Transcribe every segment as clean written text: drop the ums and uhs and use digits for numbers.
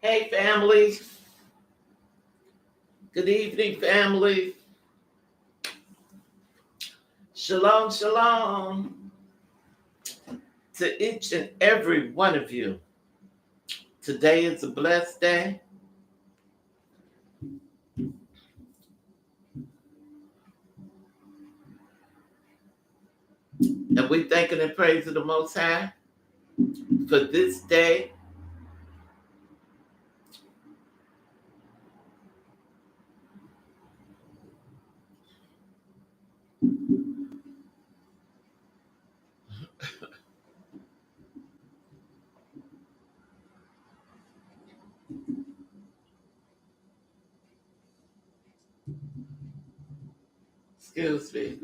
Hey, family. Good evening, family. Shalom, shalom to each and every one of you. Today is a blessed day, and we thanking and praising the Most High for this day. Excuse me.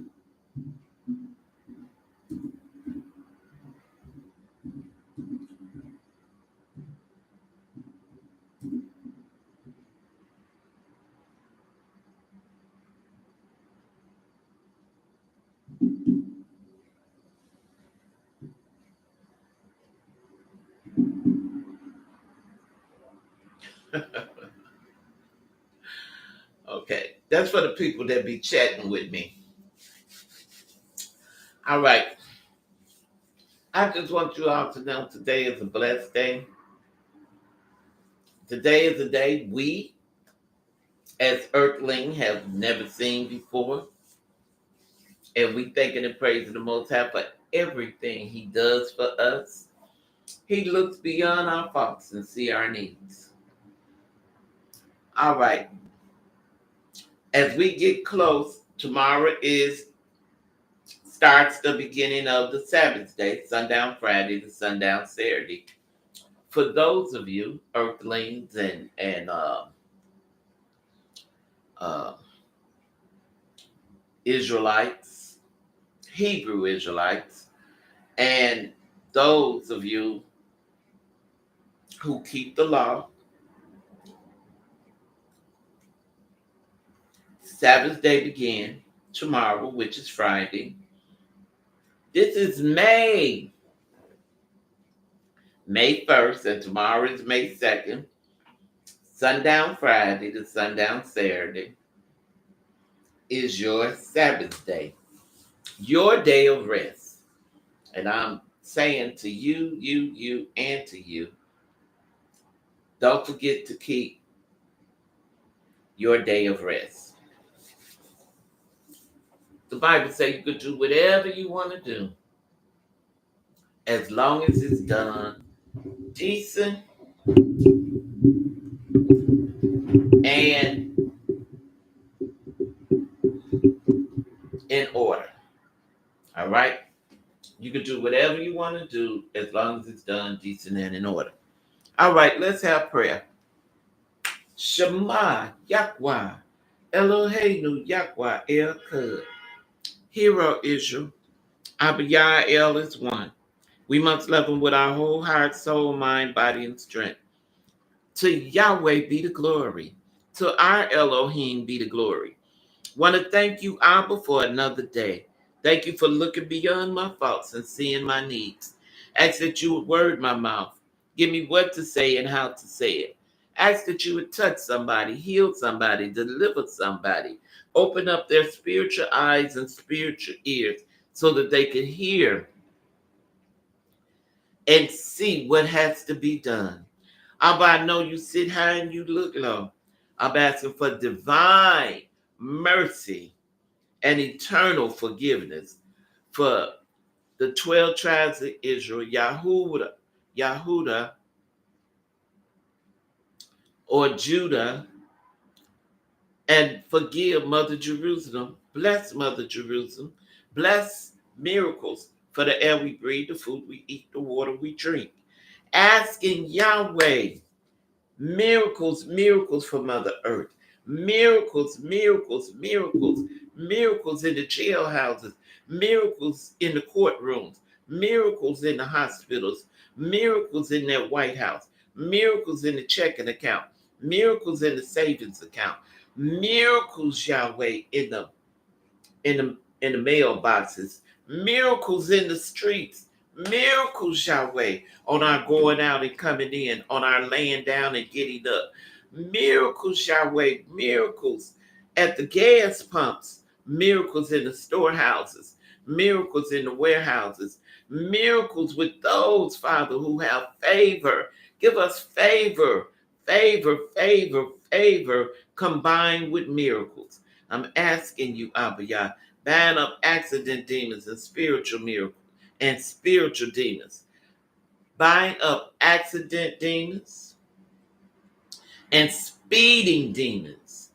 Okay, that's for the people that be chatting with me. All right, I just want you all to know today is a blessed day. Today is a day we, as Earthling, have never seen before. And we thanking and praising the Most High for everything He does for us. He looks beyond our faults and see our needs. All right. As we get close, tomorrow starts the beginning of the Sabbath day, sundown Friday to sundown Saturday. For those of you Earthlings and uh, Israelites, Hebrew Israelites, and those of you who keep the law, Sabbath day begin tomorrow, which is Friday. This is May 1st, and tomorrow is May 2nd. Sundown Friday to sundown Saturday is your Sabbath day, your day of rest. And I'm saying to you, and to you, don't forget to keep your day of rest. The Bible says you could do whatever you want to do as long as it's done decent and in order. All right? You can do whatever you want to do as long as it's done decent and in order. All right, let's have prayer. Shema Yahweh Eloheinu Yahweh El. Hero Israel, Abiyah El is one. We must love him with our whole heart, soul, mind, body, and strength. To Yahweh be the glory. To our Elohim be the glory. Want to thank you, Abba, for another day. Thank you for looking beyond my faults and seeing my needs. Ask that you would word my mouth. Give me what to say and how to say it. Ask that you would touch somebody, heal somebody, deliver somebody. Open up their spiritual eyes and spiritual ears so that they can hear and see what has to be done. Abba, I know you sit high and you look low. I'm asking for divine mercy and eternal forgiveness for the 12 tribes of Israel, Yahudah, or Judah, and forgive Mother Jerusalem. Bless Mother Jerusalem. Bless miracles for the air we breathe, the food we eat, the water we drink. Asking Yahweh miracles, miracles for Mother Earth. Miracles, miracles, miracles, miracles in the jailhouses, miracles in the courtrooms, miracles in the hospitals, miracles in that White House, miracles in the checking account, miracles in the savings account, miracles, Yahweh, in the mailboxes, miracles in the streets, Miracles, Yahweh, on our going out and coming in, on our laying down and getting up. Miracles, Yahweh, miracles at the gas pumps, miracles in the storehouses, miracles in the warehouses, miracles with those, Father, who have favor. Give us favor, favor, favor, favor combined with miracles. I'm asking you, Abba Yah, ban up accident demons and spiritual miracles and spiritual demons. Bind up accident demons and speeding demons.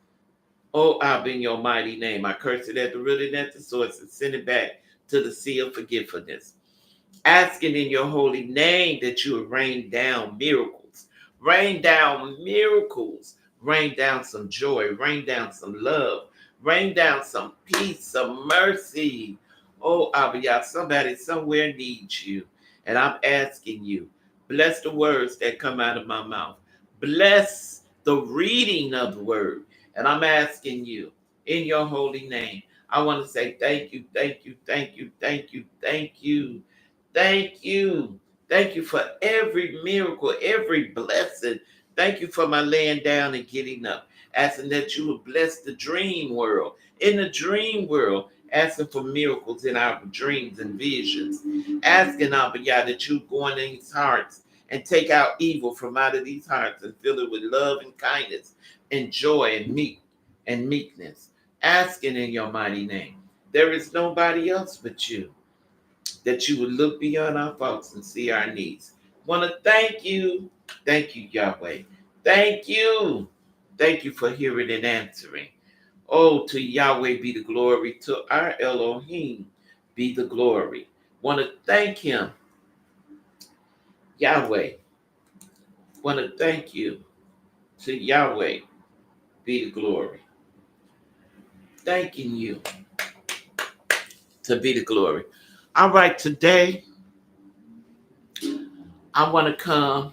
Oh, Abba, in your mighty name, I curse it at the root and at the source and send it back to the sea of forgetfulness. Asking in your holy name that you would rain down miracles. Rain down miracles. Rain down some joy. Rain down some love. Rain down some peace, some mercy. Oh, Abba, somebody somewhere needs you. And I'm asking you, bless the words that come out of my mouth. Bless the reading of the word. And I'm asking you, in your holy name, I want to say thank you, thank you, thank you, thank you, thank you. Thank you. Thank you for every miracle, every blessing. Thank you for my laying down and getting up. Asking that you would bless the dream world. In the dream world, asking for miracles in our dreams and visions. Asking, Abba Yah, that you go in these hearts and take out evil from out of these hearts and fill it with love and kindness and joy and meekness. Asking in your mighty name. There is nobody else but you, that you would look beyond our faults and see our needs. Want to thank you. Thank you, Yahweh. Thank you. Thank you for hearing and answering. Oh, to Yahweh be the glory. To our Elohim be the glory. Want to thank him. Yahweh. Want to thank you. To Yahweh be the glory. Thanking you to be the glory. All right, today I want to come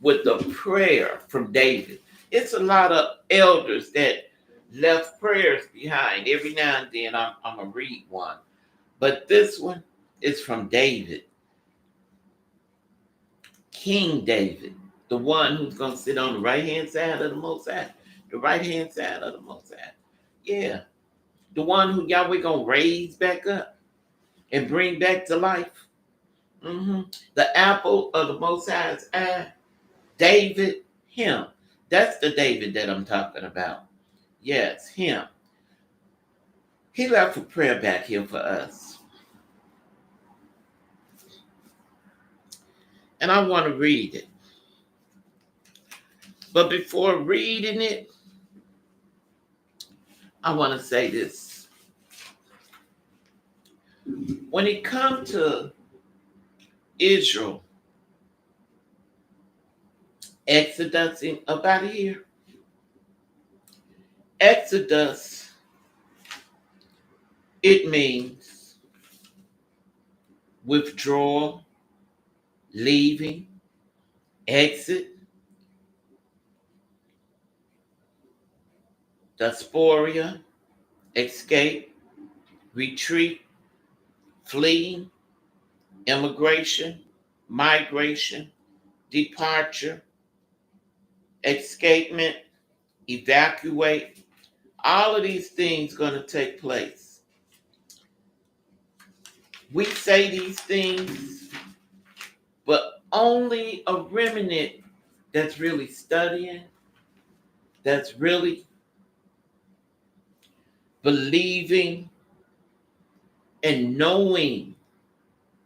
with the prayer from David. It's a lot of elders that left prayers behind. Every now and then I'm going to read one. But this one is from David, King David, the one who's going to sit on the right-hand side of the Most High. The right-hand side of the Most High. Yeah. The one who Yahweh going to raise back up and bring back to life. The apple of the Most High's eye. David, him. That's the David that I'm talking about. Yes, him. He left a prayer back here for us. And I want to read it. But before reading it, I want to say this. When it comes to Israel exodusing up out of here, Exodus, it means withdrawal, leaving, exit, diaspora, escape, retreat, fleeing, immigration, migration, departure, escapement, evacuate. All of these things going to take place. We say these things, but only a remnant that's really studying, that's really believing and knowing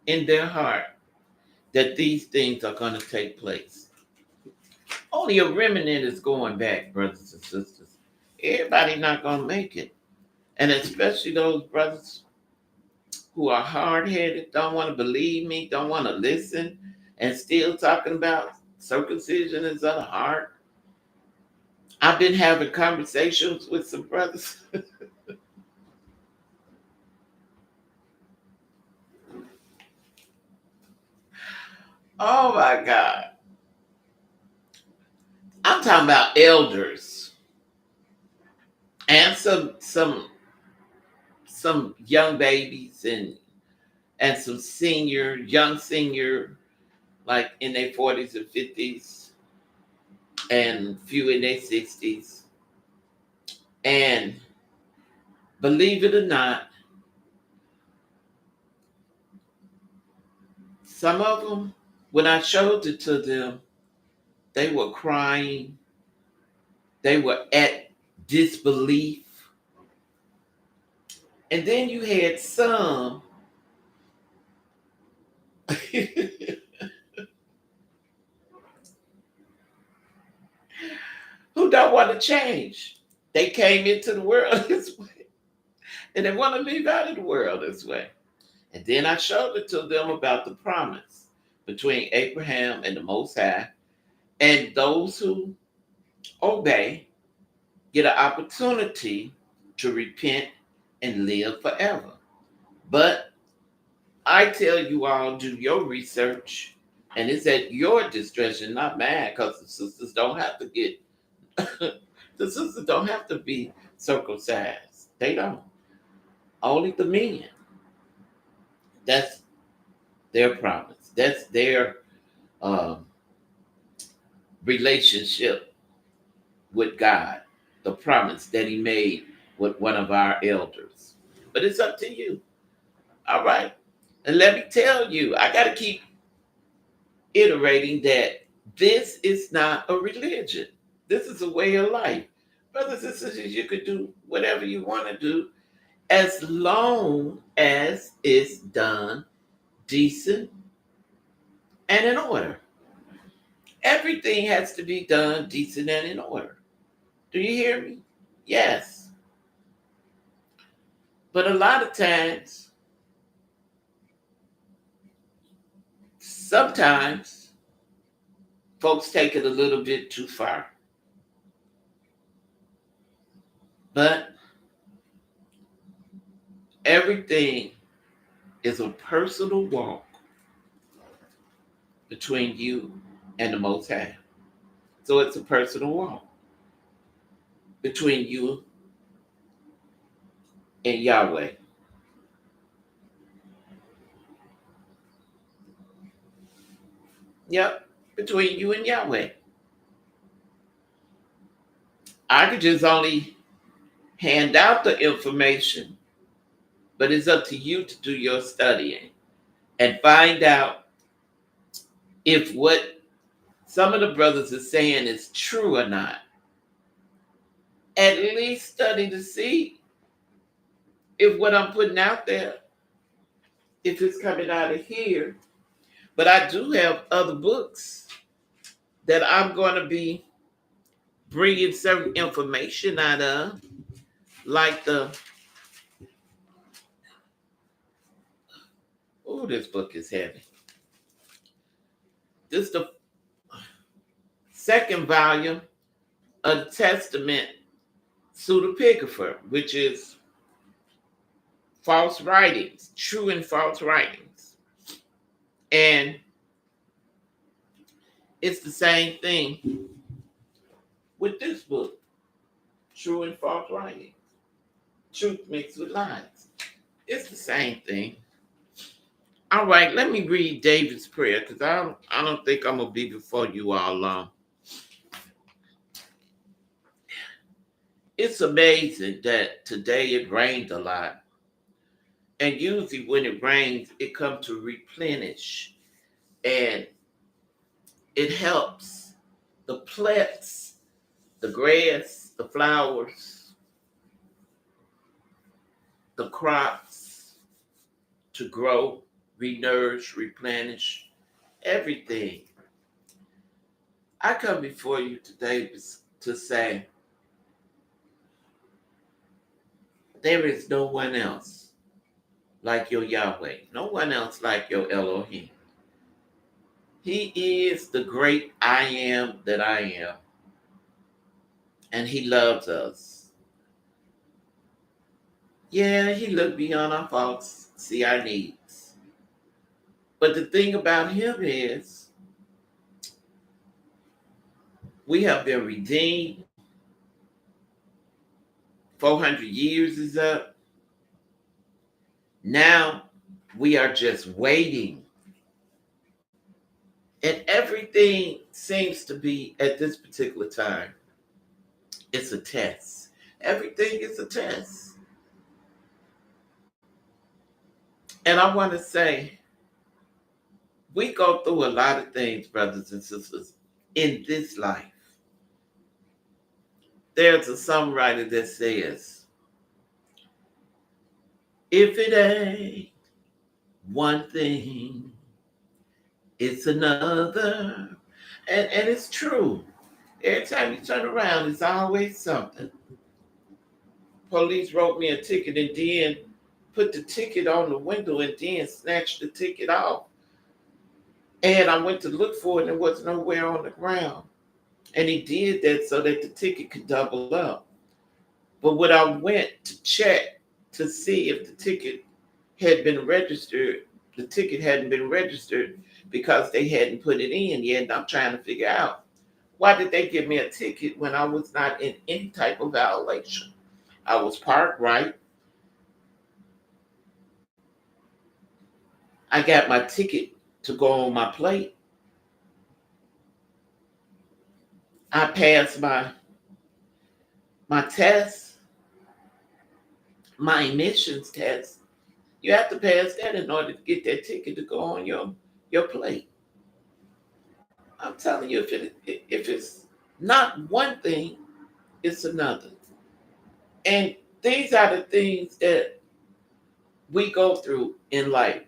in their heart that these things are going to take place. Only a remnant is going back, brothers and sisters. Everybody not going to make it. And especially those brothers who are hard-headed, don't want to believe me, don't want to listen, and still talking about circumcision is of the heart. I've been having conversations with some brothers. Oh my God. I'm talking about elders and some some young babies and some young senior, like in their 40s and 50s, and few in their 60s. And believe it or not, some of them, when I showed it to them, they were crying. They were at disbelief. And then you had some who don't want to change. They came into the world this way, and they want to leave out of the world this way. And then I showed it to them about the promise between Abraham and the Most High, and those who obey get an opportunity to repent and live forever. But I tell you all, do your research, and it's at your discretion, not mine, because the sisters don't have to get the sisters don't have to be circumcised. They don't. Only the men. That's their promise. That's their um, relationship with God. The promise that He made with one of our elders. But it's up to you. All right. And let me tell you, I got to keep iterating that this is not a religion. This is a way of life. Brothers and sisters, you could do whatever you want to do as long as it's done decent and in order. Everything has to be done decent and in order. Do you hear me? Yes. But a lot of times, sometimes, folks take it a little bit too far. But everything is a personal walk between you and the Most High. So it's a personal walk between you and Yahweh. Yep, between you and Yahweh. I could just only hand out the information, but it's up to you to do your studying and find out if what some of the brothers are saying is true or not. At least study to see if what I'm putting out there, if it's coming out of here. But I do have other books that I'm going to be bringing certain information out of, like this book is heavy. This is the second volume of the Testament Pseudepigrapher, which is false writings, true and false writings. And it's the same thing with this book, true and false writings, truth mixed with lies. It's the same thing. All right, let me read David's prayer because I don't think I'm gonna be before you all long. It's amazing that today it rained a lot, and usually when it rains, it comes to replenish, and it helps the plants, the grass, the flowers, the crops to grow, re-nourish, replenish, everything. I come before you today to say there is no one else like your Yahweh, no one else like your Elohim. He is the great I am that I am, and He loves us. Yeah, He looked beyond our faults, see our needs. But the thing about Him is, we have been redeemed. 400 years is up. Now we are just waiting. And everything seems to be, at this particular time, it's a test. Everything is a test. And I want to say, we go through a lot of things, brothers and sisters, in this life. There's a songwriter that says, if it ain't one thing, it's another. And it's true. Every time you turn around, it's always something. Police wrote me a ticket and then put the ticket on the window and then snatched the ticket off. And I went to look for it and it was nowhere on the ground. And he did that so that the ticket could double up. But when I went to check to see if the ticket had been registered, the ticket hadn't been registered because they hadn't put it in yet. And I'm trying to figure out, why did they give me a ticket when I was not in any type of violation? I was parked right. I got my ticket to go on my plate. I passed my test, my emissions test. You have to pass that in order to get that ticket to go on your plate. I'm telling you, if it's not one thing, it's another. And these are the things that we go through in life.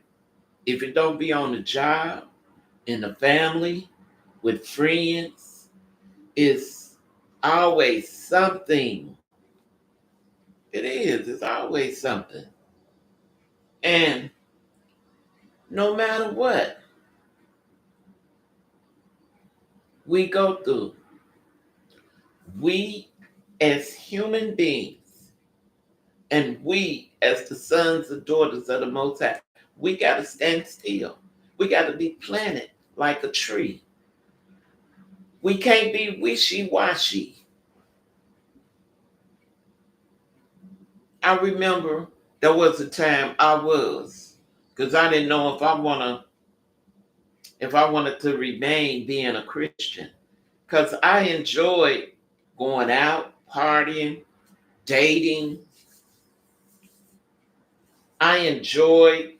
If it don't be on the job, in the family, with friends, it's always something. It is. It's always something. And no matter what we go through, we as human beings and we as the sons and daughters of the Most High, we got to stand still. We got to be planted like a tree. We can't be wishy-washy. I remember there was a time I was, because I didn't know if I wanted to remain being a Christian. Because I enjoyed going out, partying, dating. I enjoyed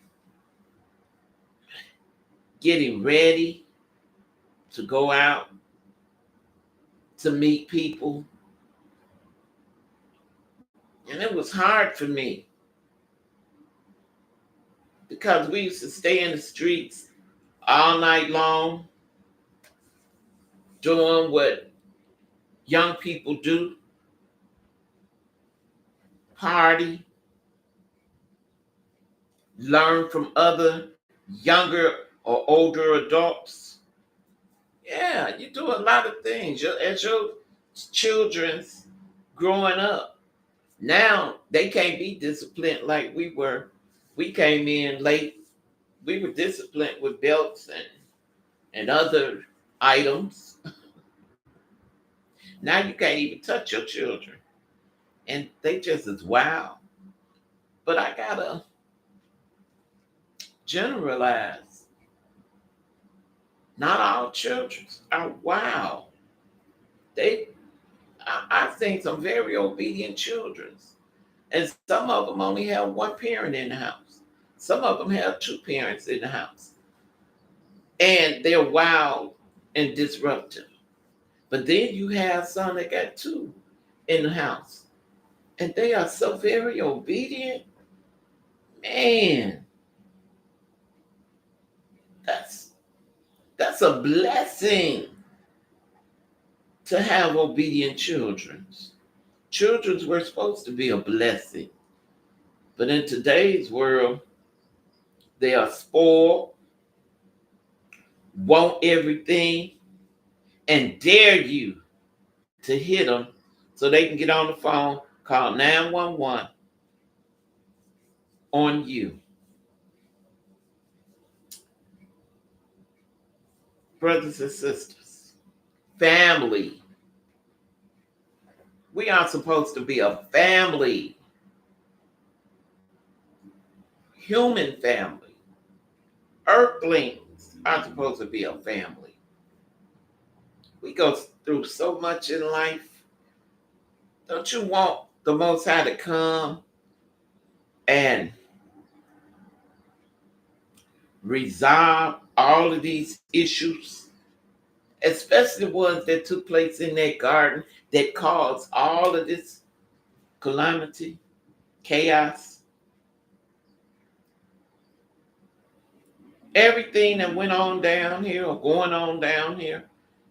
getting ready to go out to meet people. And it was hard for me because we used to stay in the streets all night long doing what young people do, party, learn from other younger or older adults. Yeah, you do a lot of things as your children's growing up. Now they can't be disciplined like we were. We came in late. We were disciplined with belts and other items. Now you can't even touch your children. And they just as wild. But I gotta generalize. Not all children are wild. They I've seen some very obedient children. And some of them only have one parent in the house. Some of them have two parents in the house. And they're wild and disruptive. But then you have some that got two in the house. And they are so very obedient. Man, that's that's a blessing to have obedient children. Children were supposed to be a blessing. But in today's world, they are spoiled, want everything, and dare you to hit them so they can get on the phone, call 911 on you. Brothers and sisters, family. We are supposed to be a family. human family. Earthlings are supposed to be a family. We go through so much in life. Don't you want the Most High to come and resolve all of these issues, especially the ones that took place in that garden that caused all of this calamity, chaos, everything that went on down here or going on down here?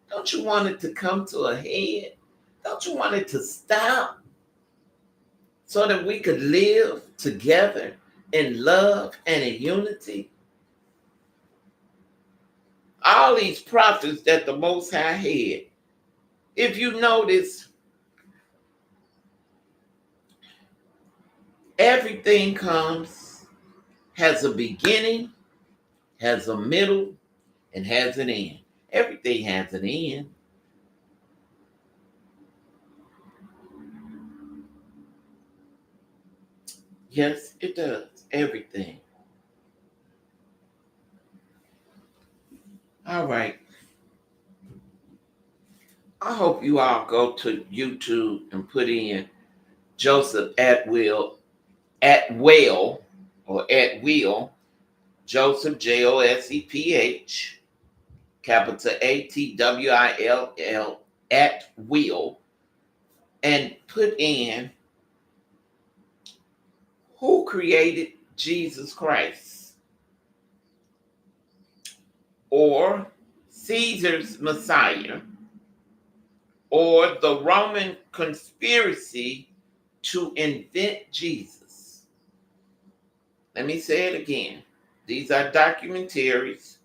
Don't you want it to come to a head? Don't you want it to stop so that we could live together in love and in unity? All these prophets that the Most High had, if you notice, everything has a beginning, has a middle, and has an end. Everything has an end. Yes, it does. Everything. All right. I hope you all go to YouTube and put in Joseph Atwell, or Atwill, Joseph, Joseph, capital Atwill, Atwill, and put in who created Jesus Christ, or Caesar's Messiah, or the Roman conspiracy to invent Jesus. Let me say it again. These are documentaries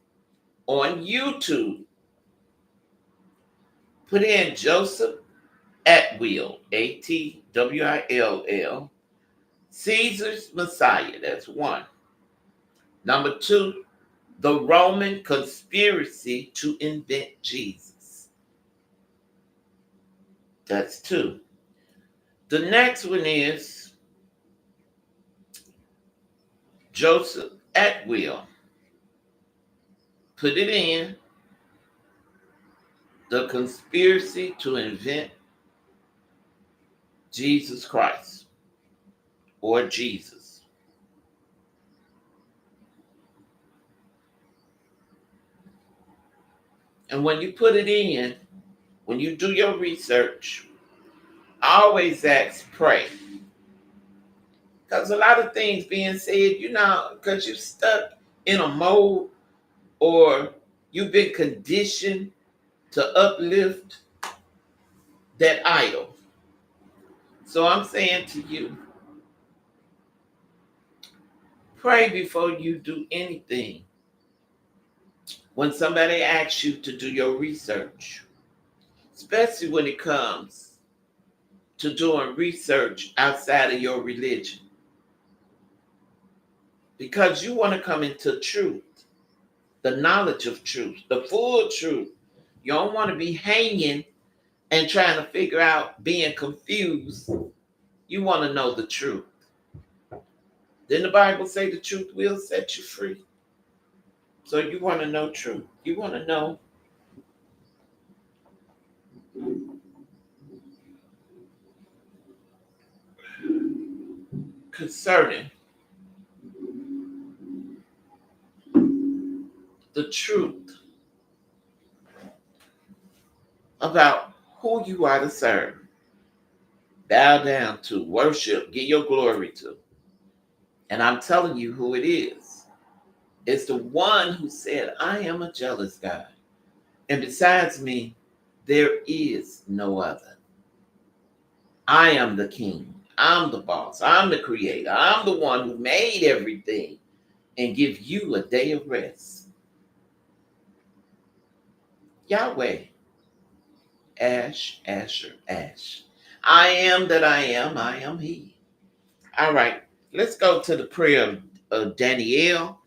on YouTube. Put in Joseph Atwill, Atwill, Caesar's Messiah. That's one. Number two, the Roman conspiracy to invent Jesus. That's two. The next one is Joseph Atwill. Put it in, the conspiracy to invent Jesus Christ, or Jesus. And when you put it in, when you do your research, I always ask, pray. Because a lot of things being said, because you're stuck in a mode, or you've been conditioned to uplift that idol. So I'm saying to you, pray before you do anything. When somebody asks you to do your research, especially when it comes to doing research outside of your religion, because you want to come into truth, the knowledge of truth, the full truth. You don't want to be hanging and trying to figure out, being confused. You want to know the truth. Didn't the Bible say the truth will set you free? So you want to know truth. You want to know concerning the truth about who you are to serve, bow down to, worship, give your glory to. And I'm telling you who it is. It's the one who said, I am a jealous God. And besides me, there is no other. I am the king. I'm the boss. I'm the creator. I'm the one who made everything and give you a day of rest. Yahweh, Ash, Asher, Ash. I am that I am he. All right, let's go to the prayer of Daniel,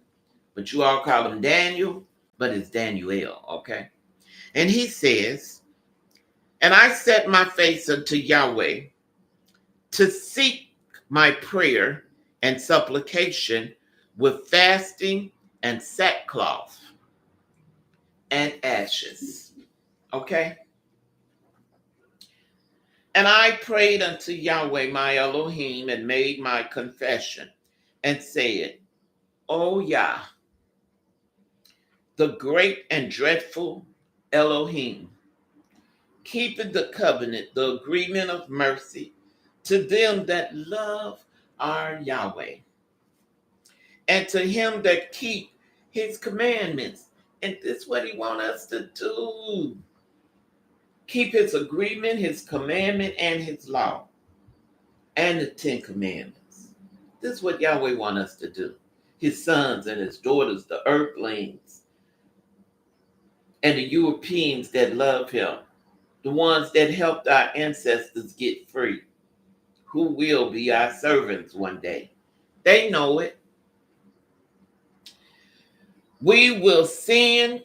but you all call him Daniel, but it's Daniel, okay? And he says, and I set my face unto Yahweh to seek my prayer and supplication with fasting and sackcloth and ashes. Okay? And I prayed unto Yahweh my Elohim and made my confession and said, O Yah, the great and dreadful Elohim, keeping the covenant, the agreement of mercy to them that love our Yahweh, and to him that keep his commandments. And this is what he wants us to do. Keep his agreement, his commandment, and his law, and the 10 commandments. This is what Yahweh wants us to do. His sons and his daughters, the earthlings, and the Europeans that love him, the ones that helped our ancestors get free, who will be our servants one day. They know it. We will sin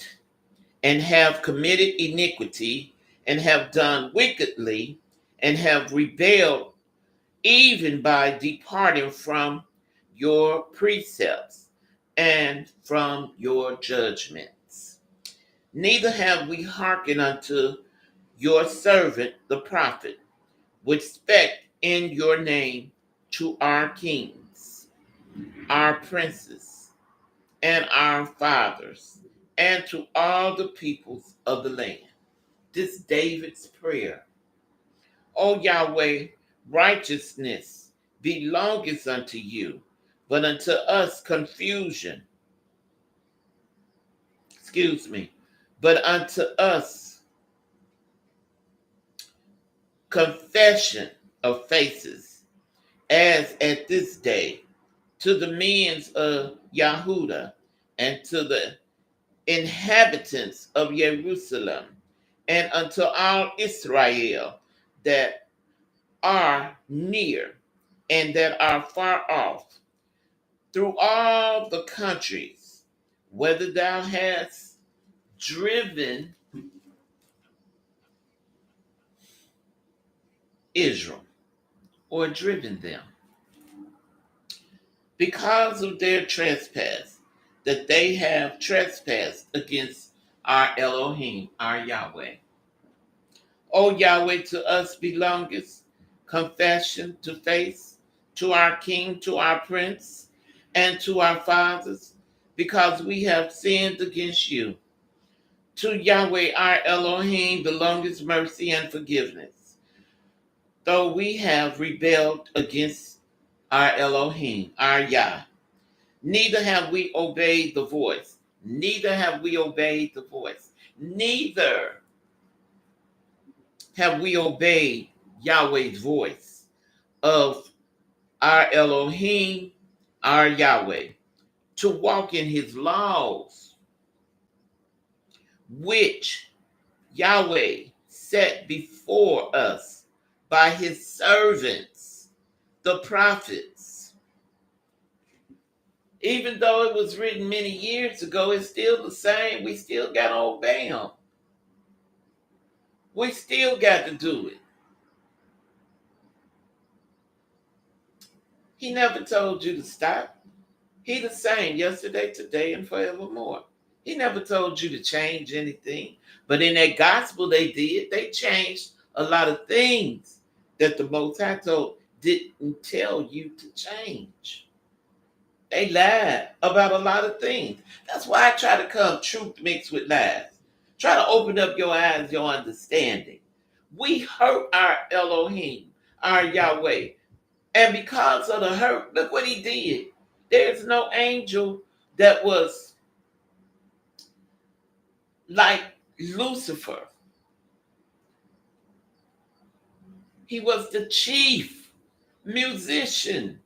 and have committed iniquity and have done wickedly and have rebelled even by departing from your precepts and from your judgments. Neither have we hearkened unto your servant the prophet, which spake in your name to our kings, our princes, and our fathers, and to all the peoples of the land. This David's prayer. O Yahweh, righteousness belongeth unto you, but unto us confusion. But unto us confession of faces, as at this day, to the men of Yahudah, and to the inhabitants of Jerusalem, and unto all Israel that are near and that are far off, through all the countries, whether thou hast driven Israel or driven them, because of their trespass, that they have trespassed against our Elohim, our Yahweh. O Yahweh, to us belongeth confession to face, to our king, to our prince, and to our fathers, because we have sinned against you. To Yahweh our Elohim belongeth mercy and forgiveness, though we have rebelled against our Elohim, our Yah. Neither have we obeyed the voice. Neither have we obeyed the voice. Neither have we obeyed Yahweh's voice of our Elohim, our Yahweh, to walk in his laws, which Yahweh set before us by his servants, the prophets. Even though it was written many years ago, it's still the same. We still got to obey him. We still got to do it. He never told you to stop. He the same yesterday, today, and forevermore. He never told you to change anything. But in that gospel they did. They changed a lot of things that the Most High told didn't tell you to change. They lied about a lot of things. That's why I try to come truth mixed with lies. Try to open up your eyes, your understanding. We hurt our Elohim, our Yahweh. And because of the hurt, look what he did. There's no angel that was like Lucifer. He was the chief musician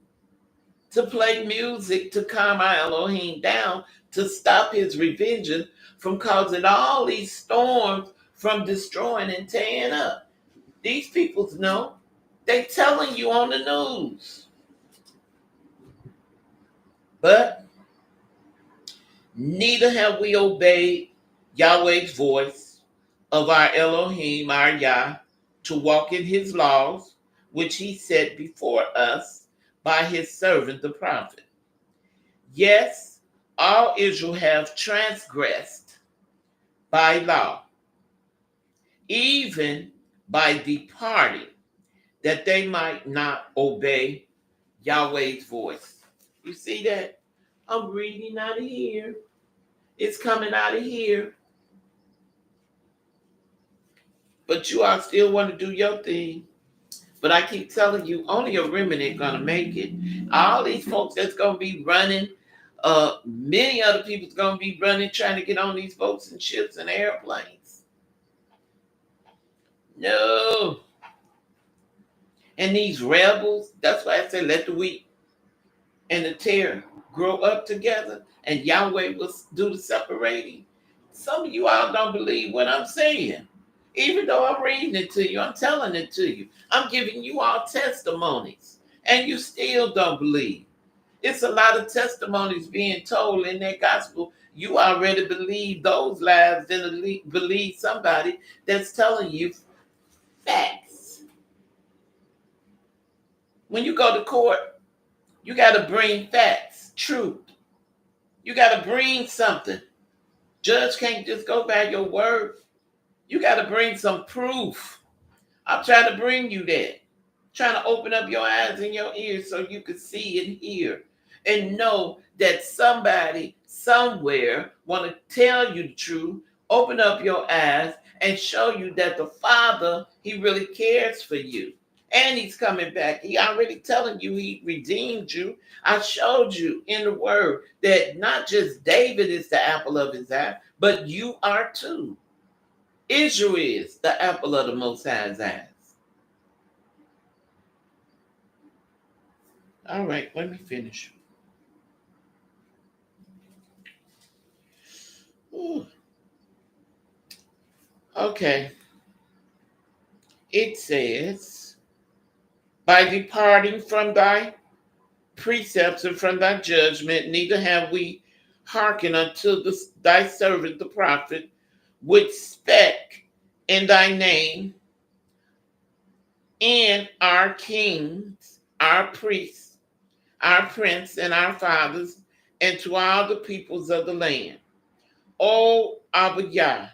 to play music to calm our Elohim down, to stop his revenge from causing all these storms, from destroying and tearing up. These people know. They telling you on the news. But neither have we obeyed Yahweh's voice of our Elohim, our Yah, to walk in his laws, which he set before us by his servant the prophet. Yes, all Israel have transgressed by law, even by departing, that they might not obey Yahweh's voice. You see that? I'm reading out of here. It's coming out of here. But you all still want to do your thing. But I keep telling you, only a remnant gonna make it. All these folks that's gonna be running, many other people's gonna be running, trying to get on these boats and ships and airplanes. No. And these rebels, that's why I say let the wheat and the tare grow up together, and Yahweh will do the separating. Some of you all don't believe what I'm saying. Even though I'm reading it to you, I'm telling it to you. I'm giving you all testimonies, and you still don't believe. It's a lot of testimonies being told in that gospel. You already believe those lies, then believe somebody that's telling you facts. When you go to court, you got to bring facts, truth. You got to bring something. Judge can't just go by your word. You got to bring some proof. I'm trying to bring you that. Trying to open up your eyes and your ears so you can see and hear and know that somebody somewhere want to tell you the truth, open up your eyes and show you that the Father, he really cares for you. And he's coming back. He already telling you he redeemed you. I showed you in the word that not just David is the apple of his eye, but you are too. Israel is the apple of the Most High's eyes. All right, let me finish. Ooh. Okay. It says, by departing from thy precepts and from thy judgment, neither have we hearkened unto thy servant the prophet, which spake in thy name, and our kings, our priests, our prince, and our fathers, and to all the peoples of the land. O Abba Yah,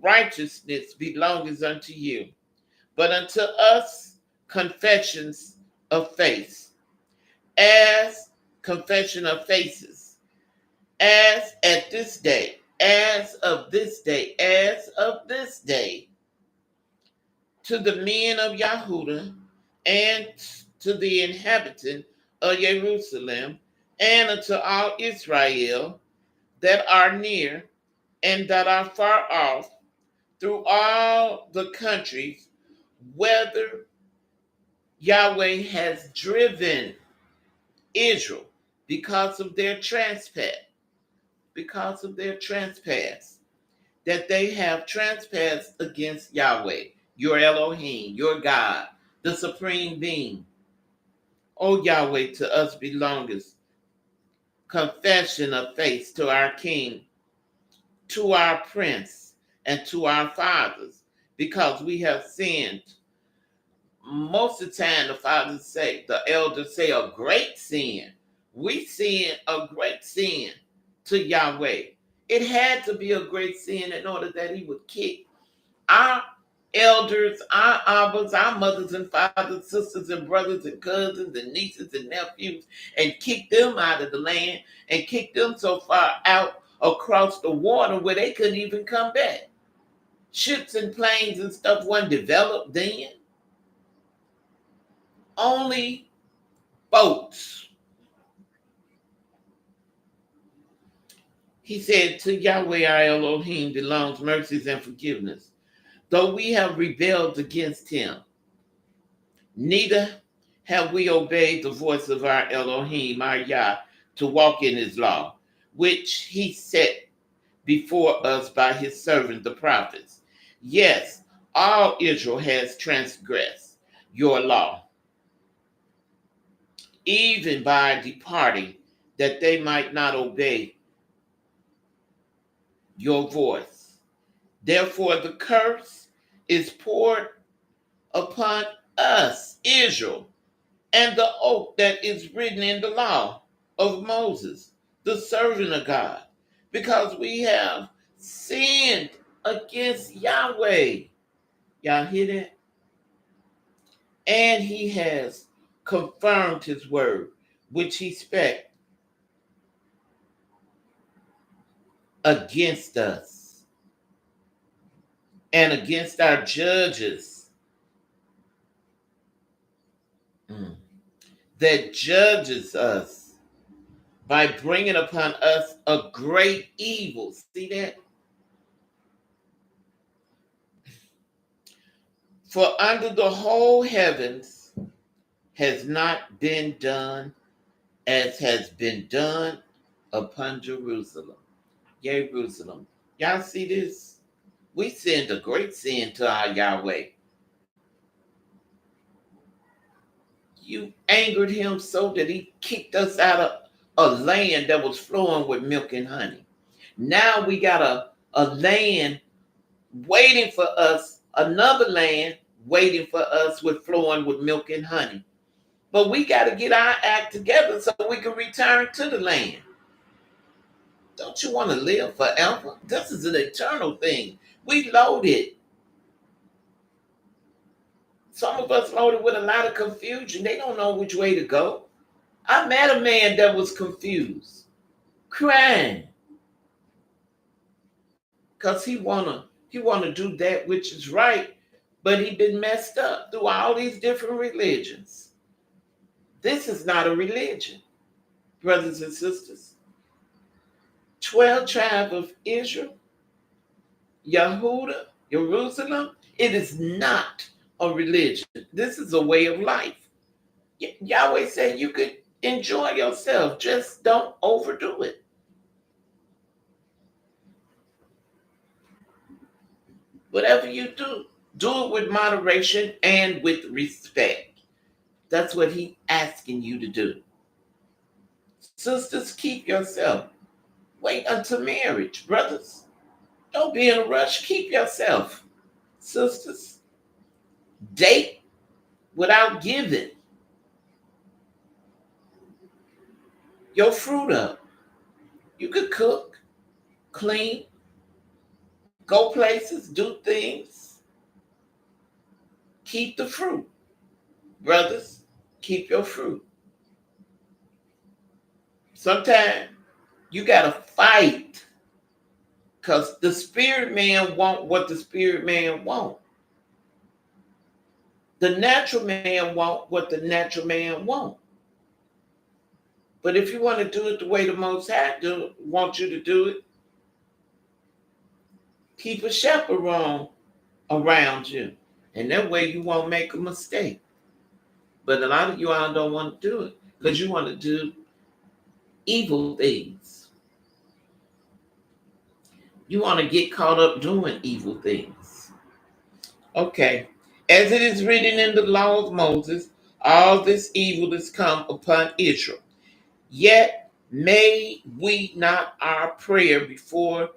righteousness belongeth unto you, but unto us confessions of faith, as confession of faces, as at this day, as of this day, as of this day, to the men of Yahudah, and to the inhabitant of Jerusalem, and unto all Israel that are near and that are far off, through all the countries, whether Yahweh has driven Israel because of their trespass, that they have trespassed against Yahweh, your Elohim, your God, the supreme being. O Yahweh, to us belongeth confession of faith to our King, to our Prince, and to our fathers, because we have sinned. Most of the time, the elders say a great sin. We sin a great sin to Yahweh. It had to be a great sin in order that he would kick our elders, our abbas, our mothers and fathers, sisters and brothers and cousins and nieces and nephews, and kick them out of the land and kick them so far out across the water where they couldn't even come back. Ships and planes and stuff weren't developed then. Only boats. He said, to Yahweh our Elohim belongs mercies and forgiveness, though we have rebelled against him. Neither have we obeyed the voice of our Elohim, our Yah, to walk in his law, which he set before us by his servants, the prophets. Yes, all Israel has transgressed your law, even by departing, that they might not obey your voice. Therefore, the curse is poured upon us, Israel, and the oath that is written in the law of Moses, the servant of God, because we have sinned against Yahweh. Y'all hear that? And he has confirmed his word, which he spake against us and against our judges, that judges us by bringing upon us a great evil. See that? For under the whole heavens has not been done as has been done upon Jerusalem. Jerusalem. Y'all see this? We sinned a great sin to our Yahweh. You angered him so that he kicked us out of a land that was flowing with milk and honey. Now we got a land waiting for us, another land waiting for us with flowing with milk and honey. But we got to get our act together so we can return to the land. Don't you want to live forever? This is an eternal thing. We loaded. Some of us loaded with a lot of confusion. They don't know which way to go. I met a man that was confused, crying, because he wanna do that which is right, but he been messed up through all these different religions. This is not a religion, brothers and sisters. 12 tribes of Israel, Yehuda, Jerusalem, it is not a religion. This is a way of life. Yahweh said you could enjoy yourself, just don't overdo it. Whatever you do, do it with moderation and with respect. That's what he's asking you to do. Sisters, keep yourself. Wait until marriage, brothers. Don't be in a rush. Keep yourself. Sisters, date without giving your fruit up. You could cook, clean, go places, do things. Keep the fruit. Brothers, keep your fruit. Sometimes you got to fight because the spirit man want what the spirit man want. The natural man want what the natural man want. But if you want to do it the way the Most High want you to do it, keep a chaperone around you. And that way you won't make a mistake. But a lot of you all don't want to do it because you want to do evil things. You want to get caught up doing evil things. Okay. As it is written in the law of Moses, all this evil is come upon Israel. Yet may we not our prayer before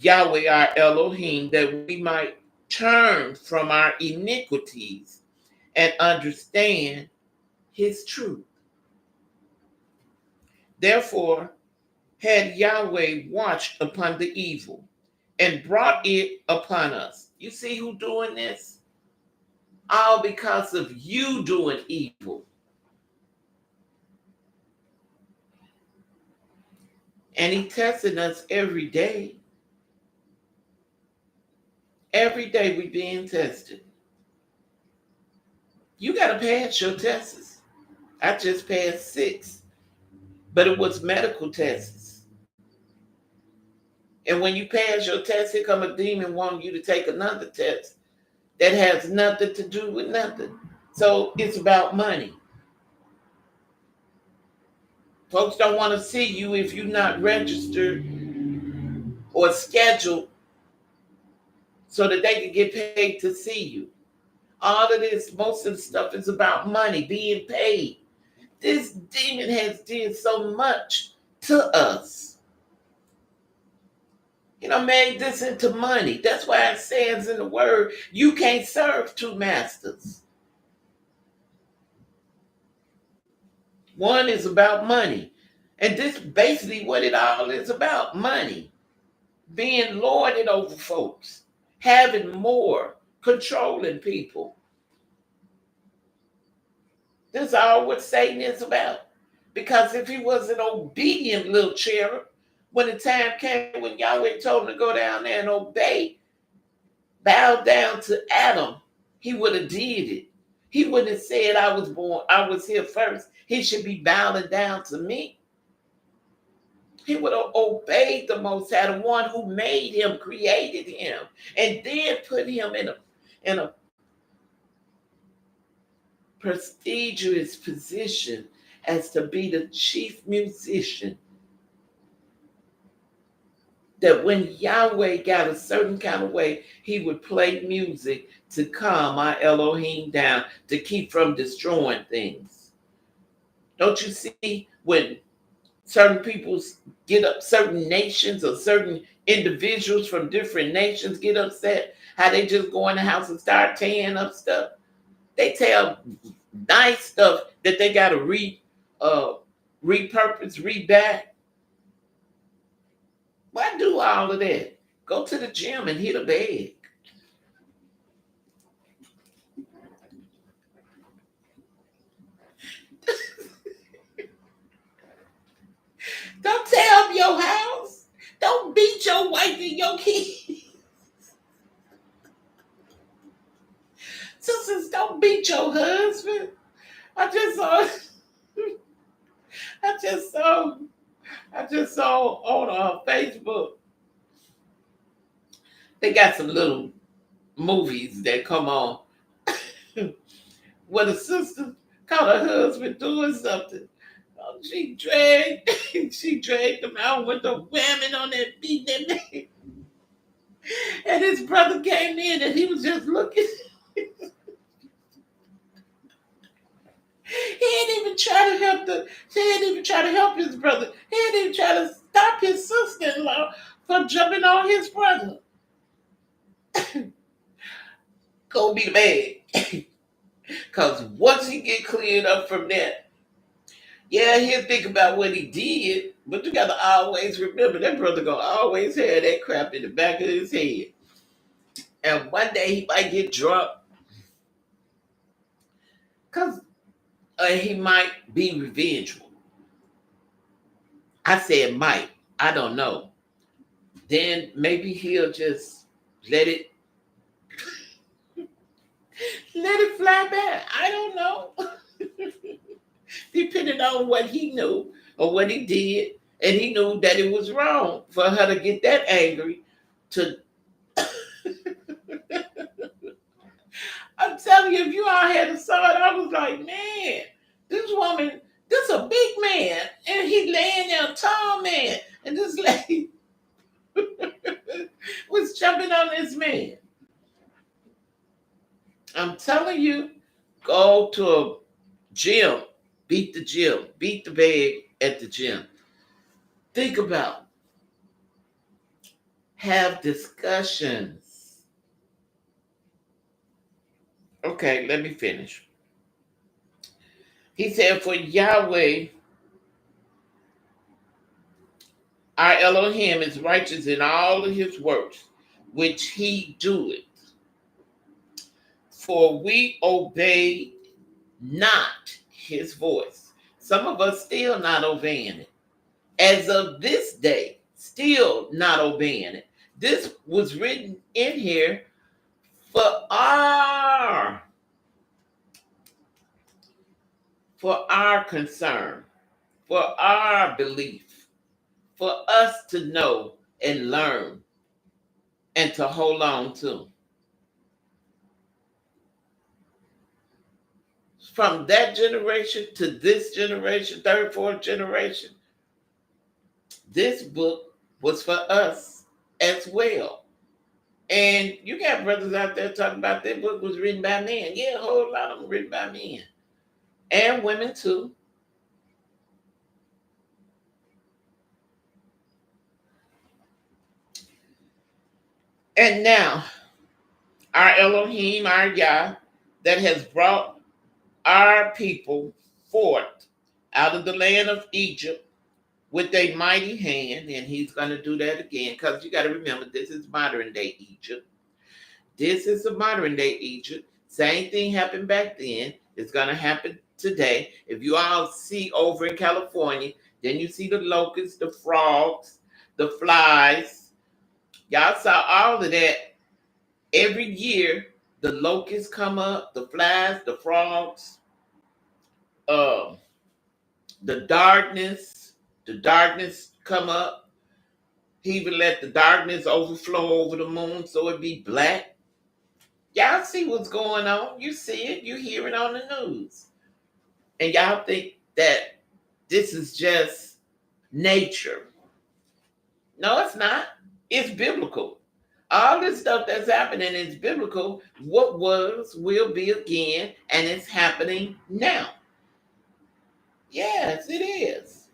Yahweh our Elohim, that we might turn from our iniquities and understand his truth. Therefore had Yahweh watched upon the evil and brought it upon us. You see who doing this? All because of you doing evil. And he testing us every day. Every day we being tested. You got to pass your tests. I just passed 6, but it was medical tests. And when you pass your test, here come a demon wanting you to take another test that has nothing to do with nothing. So it's about money. Folks don't want to see you if you're not registered or scheduled so that they can get paid to see you. All of this, most of the stuff is about money, being paid. This demon has did so much to us. Made this into money. That's why it says in the word, you can't serve 2 masters. One is about money. And this basically what it all is about: money, being lorded over folks, having more, controlling people. That's all what Satan is about. Because if he was an obedient little cherub, when the time came when Yahweh told him to go down there and obey, bow down to Adam, he would have did it. He wouldn't have said, I was here first. He should be bowing down to me. He would have obeyed the Most High, the one who made him, created him, and then put him in a prestigious position as to be the chief musician. That when Yahweh got a certain kind of way, he would play music to calm our Elohim down, to keep from destroying things. Don't you see when certain people get up, certain nations or certain individuals from different nations get upset, how they just go in the house and start tearing up stuff? They tell nice stuff that they got to repurpose, reback. Why do all of that? Go to the gym and hit a bag. Don't tear up your house. Don't beat your wife and your kids. Sisters, don't beat your husband. I just saw I just saw I just saw on Facebook. They got some little movies that come on where the sister caught her husband doing something. Oh, she dragged him out with the women on that beat that man. And his brother came in and he was just looking. He didn't even try to help he didn't even try to help his brother. He didn't even try to stop his sister-in-law from jumping on his brother. Go be the man. Because once he get cleared up from that, yeah, he'll think about what he did, but you got to always remember that brother gonna always have that crap in the back of his head. And one day he might get drunk, because he might be revengeful. I said might. I don't know. Then maybe he'll just let it fly back. I don't know. Depending on what he knew or what he did, and he knew that it was wrong for her to get that angry. To I'm telling you, if you all had saw it, I was like, man, this woman, this a big man, and he laying there, a tall man, and this lady was jumping on this man. I'm telling you, go to a gym, beat the bag at the gym. Think about, have discussions. Okay, let me finish. He said, for Yahweh, our Elohim is righteous in all of his works, which he doeth. For we obey not his voice. Some of us still not obeying it. As of this day, still not obeying it. This was written in here for our concern, for our belief, for us to know and learn and to hold on to. From that generation to this generation, third, fourth generation, this book was for us as well. And you got brothers out there talking about that book was written by men. Yeah, a whole lot of them written by men. And women too. And now, our Elohim, our Yah, that has brought our people forth out of the land of Egypt, with a mighty hand, and he's going to do that again, because you got to remember, this is modern day Egypt. This is the modern day Egypt. Same thing happened back then. It's going to happen today. If you all see over in California, then you see the locusts, the frogs, the flies. Y'all saw all of that every year. The locusts come up, the flies, the frogs, uh, the darkness come up. He even let the darkness overflow over the moon so it be black. Y'all see what's going on. You see it. You hear it on the news. And y'all think that this is just nature. No, it's not. It's biblical. All this stuff that's happening is biblical. What was will be again, and it's happening now. Yes, it is.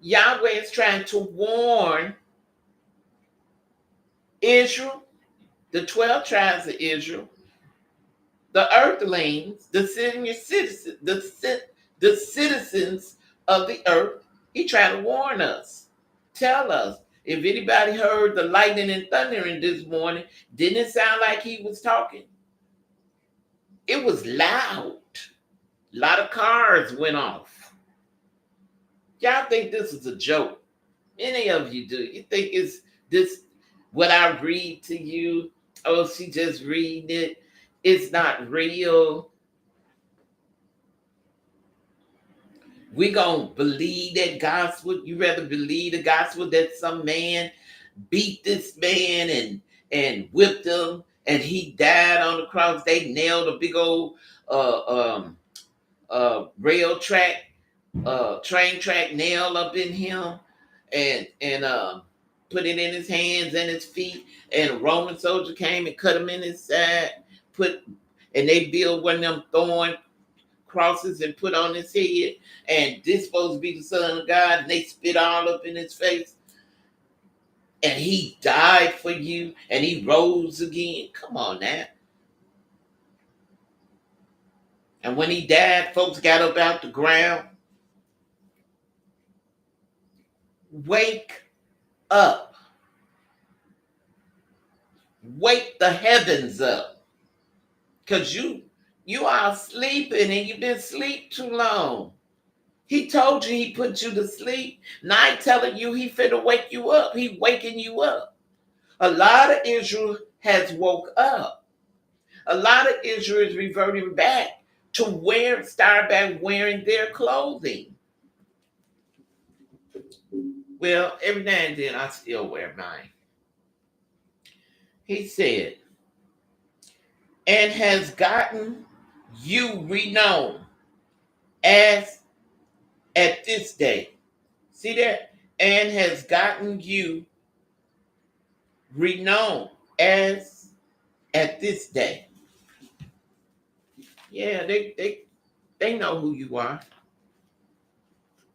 Yahweh is trying to warn Israel, the 12 tribes of Israel, the earthlings, the senior citizens, the citizens of the earth. He tried to warn us, tell us. If anybody heard the lightning and thundering this morning, didn't it sound like he was talking? It was loud. A lot of cars went off. Y'all think this is a joke? Many of you do. You think it's this what I read to you? Oh, she just reading it. It's not real. We gonna believe that gospel. You rather believe the gospel that some man beat this man and whipped him and he died on the cross. They nailed a big old rail track, train track nail up in him and put it in his hands and his feet. And a Roman soldier came and cut him in his side. And they built one of them thorn crosses and put on his head. And this supposed to be the Son of God. And they spit all up in his face. And he died for you. And he rose again. Come on now. And when he died, folks got up out the ground. Wake up. Wake the heavens up. Because you are sleeping and you've been asleep too long. He told you he put you to sleep. Now I telling you he finna wake you up. He waking you up. A lot of Israel has woke up. A lot of Israel is reverting back to start back wearing their clothing. Well, every now and then I still wear mine. He said, and has gotten you renowned as at this day. See that? And has gotten you renowned as at this day. Yeah, they know who you are.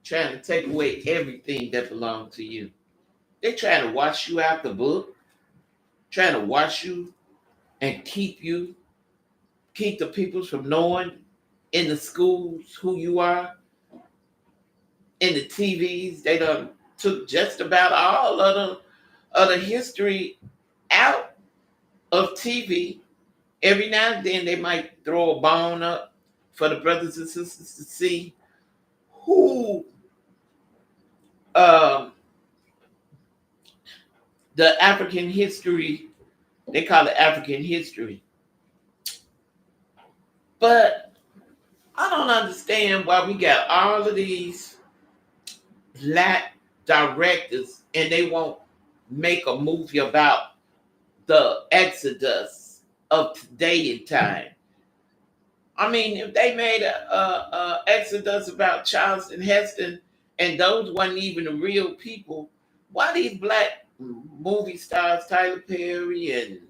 Trying to take away everything that belongs to you. They trying to wash you out the book. Trying to wash you and keep the people from knowing in the schools who you are. In the TVs, they done took just about all of the history out of TV. Every now and then they might throw a bone up for the brothers and sisters to see who the African history, they call it African history. But I don't understand why we got all of these black directors and they won't make a movie about the Exodus of today and time. I mean, if they made a Exodus about Charleston Heston and those wasn't even the real people, why these black movie stars, Tyler Perry and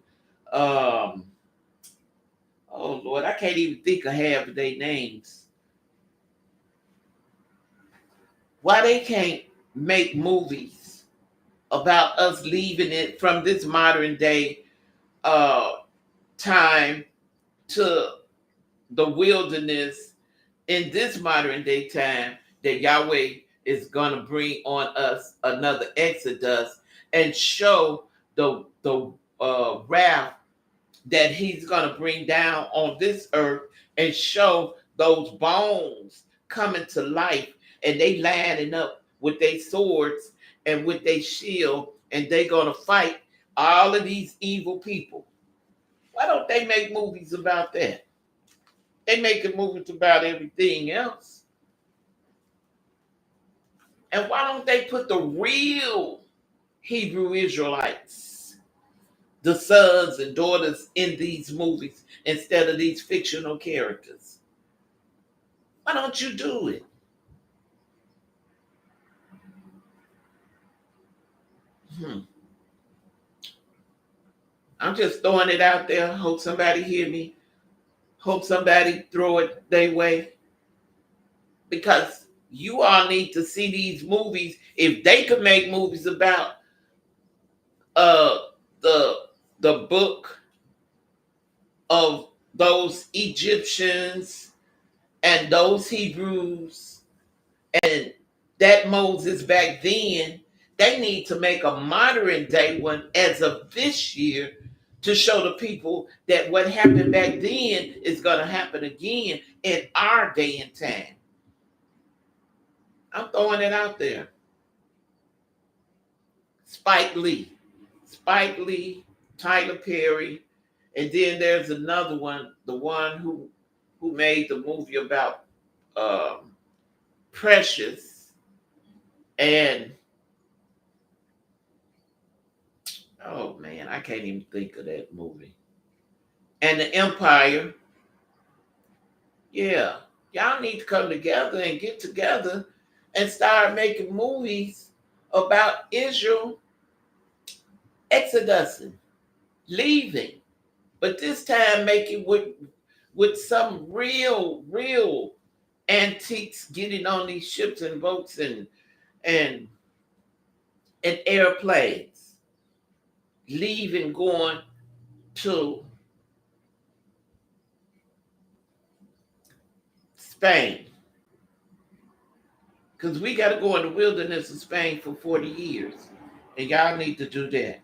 oh Lord, I can't even think of half of their names. Why they can't make movies about us leaving it from this modern day time to the wilderness in this modern day time that Yahweh is going to bring on us another exodus and show the wrath that he's going to bring down on this earth, and show those bones coming to life, and they lining up with their swords and with their shield, and they going to fight all of these evil people. Why don't they make movies about that? They making movies about everything else. And why don't they put the real Hebrew Israelites, the sons and daughters, in these movies instead of these fictional characters? Why don't you do it? I'm just throwing it out there. Hope somebody hear me. Hope somebody throw it their way. Because you all need to see these movies. If they could make movies about uh the the book of those Egyptians and those Hebrews and that Moses back then, they need to make a modern day one as of this year to show the people that what happened back then is going to happen again in our day and time. I'm throwing it out there. Spike Lee. Spike Lee, Tyler Perry, and then there's another one, the one who made the movie about Precious, and oh man, I can't even think of that movie. And the Empire. Yeah, y'all need to come together and get together and start making movies about Israel exodusing, leaving, but this time make it with some real antiques, getting on these ships and boats and and airplanes, leaving, going to Spain. Because we got to go in the wilderness of Spain for 40 years. And y'all need to do that.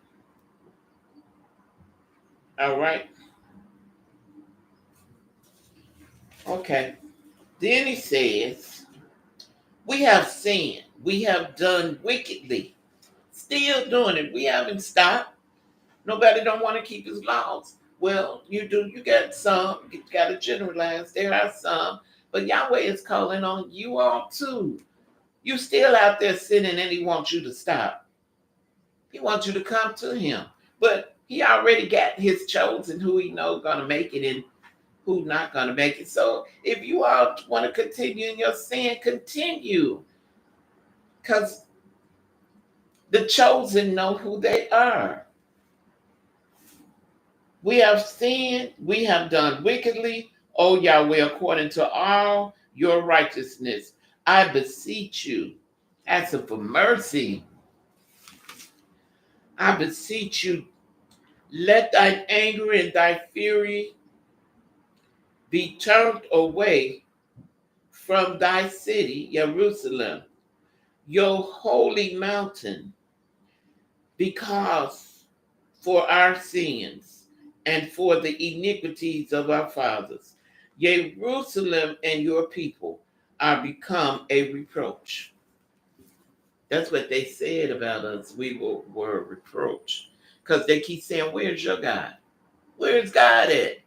All right? Okay. Then he says, we have sinned. We have done wickedly. Still doing it. We haven't stopped. Nobody don't want to keep his laws. Well, you do. You got some. You got to generalize. There are some. But Yahweh is calling on you all too. You still out there sinning, and he wants you to stop. He wants you to come to him. But he already got his chosen, who he know going to make it and who not going to make it. So if you all want to continue in your sin, continue. Because the chosen know who they are. We have sinned, we have done wickedly, O Yahweh, according to all your righteousness. I beseech you, asking for mercy. I beseech you, let thine anger and thy fury be turned away from thy city, Jerusalem, your holy mountain, because for our sins and for the iniquities of our fathers, Jerusalem and your people are become a reproach. That's what they said about us. We were a reproach. Because they keep saying, where's your God? Where's God at?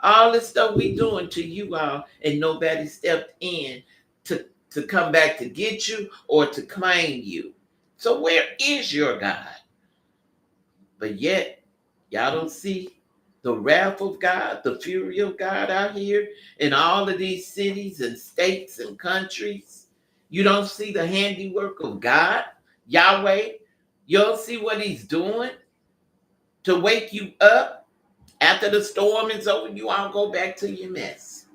All this stuff we doing to you all, and nobody stepped in to come back to get you or to claim you. So where is your God? But yet, y'all don't see the wrath of God, the fury of God out here in all of these cities and states and countries. You don't see the handiwork of God, Yahweh. You don't see what he's doing to wake you up. After the storm is over, you all go back to your mess.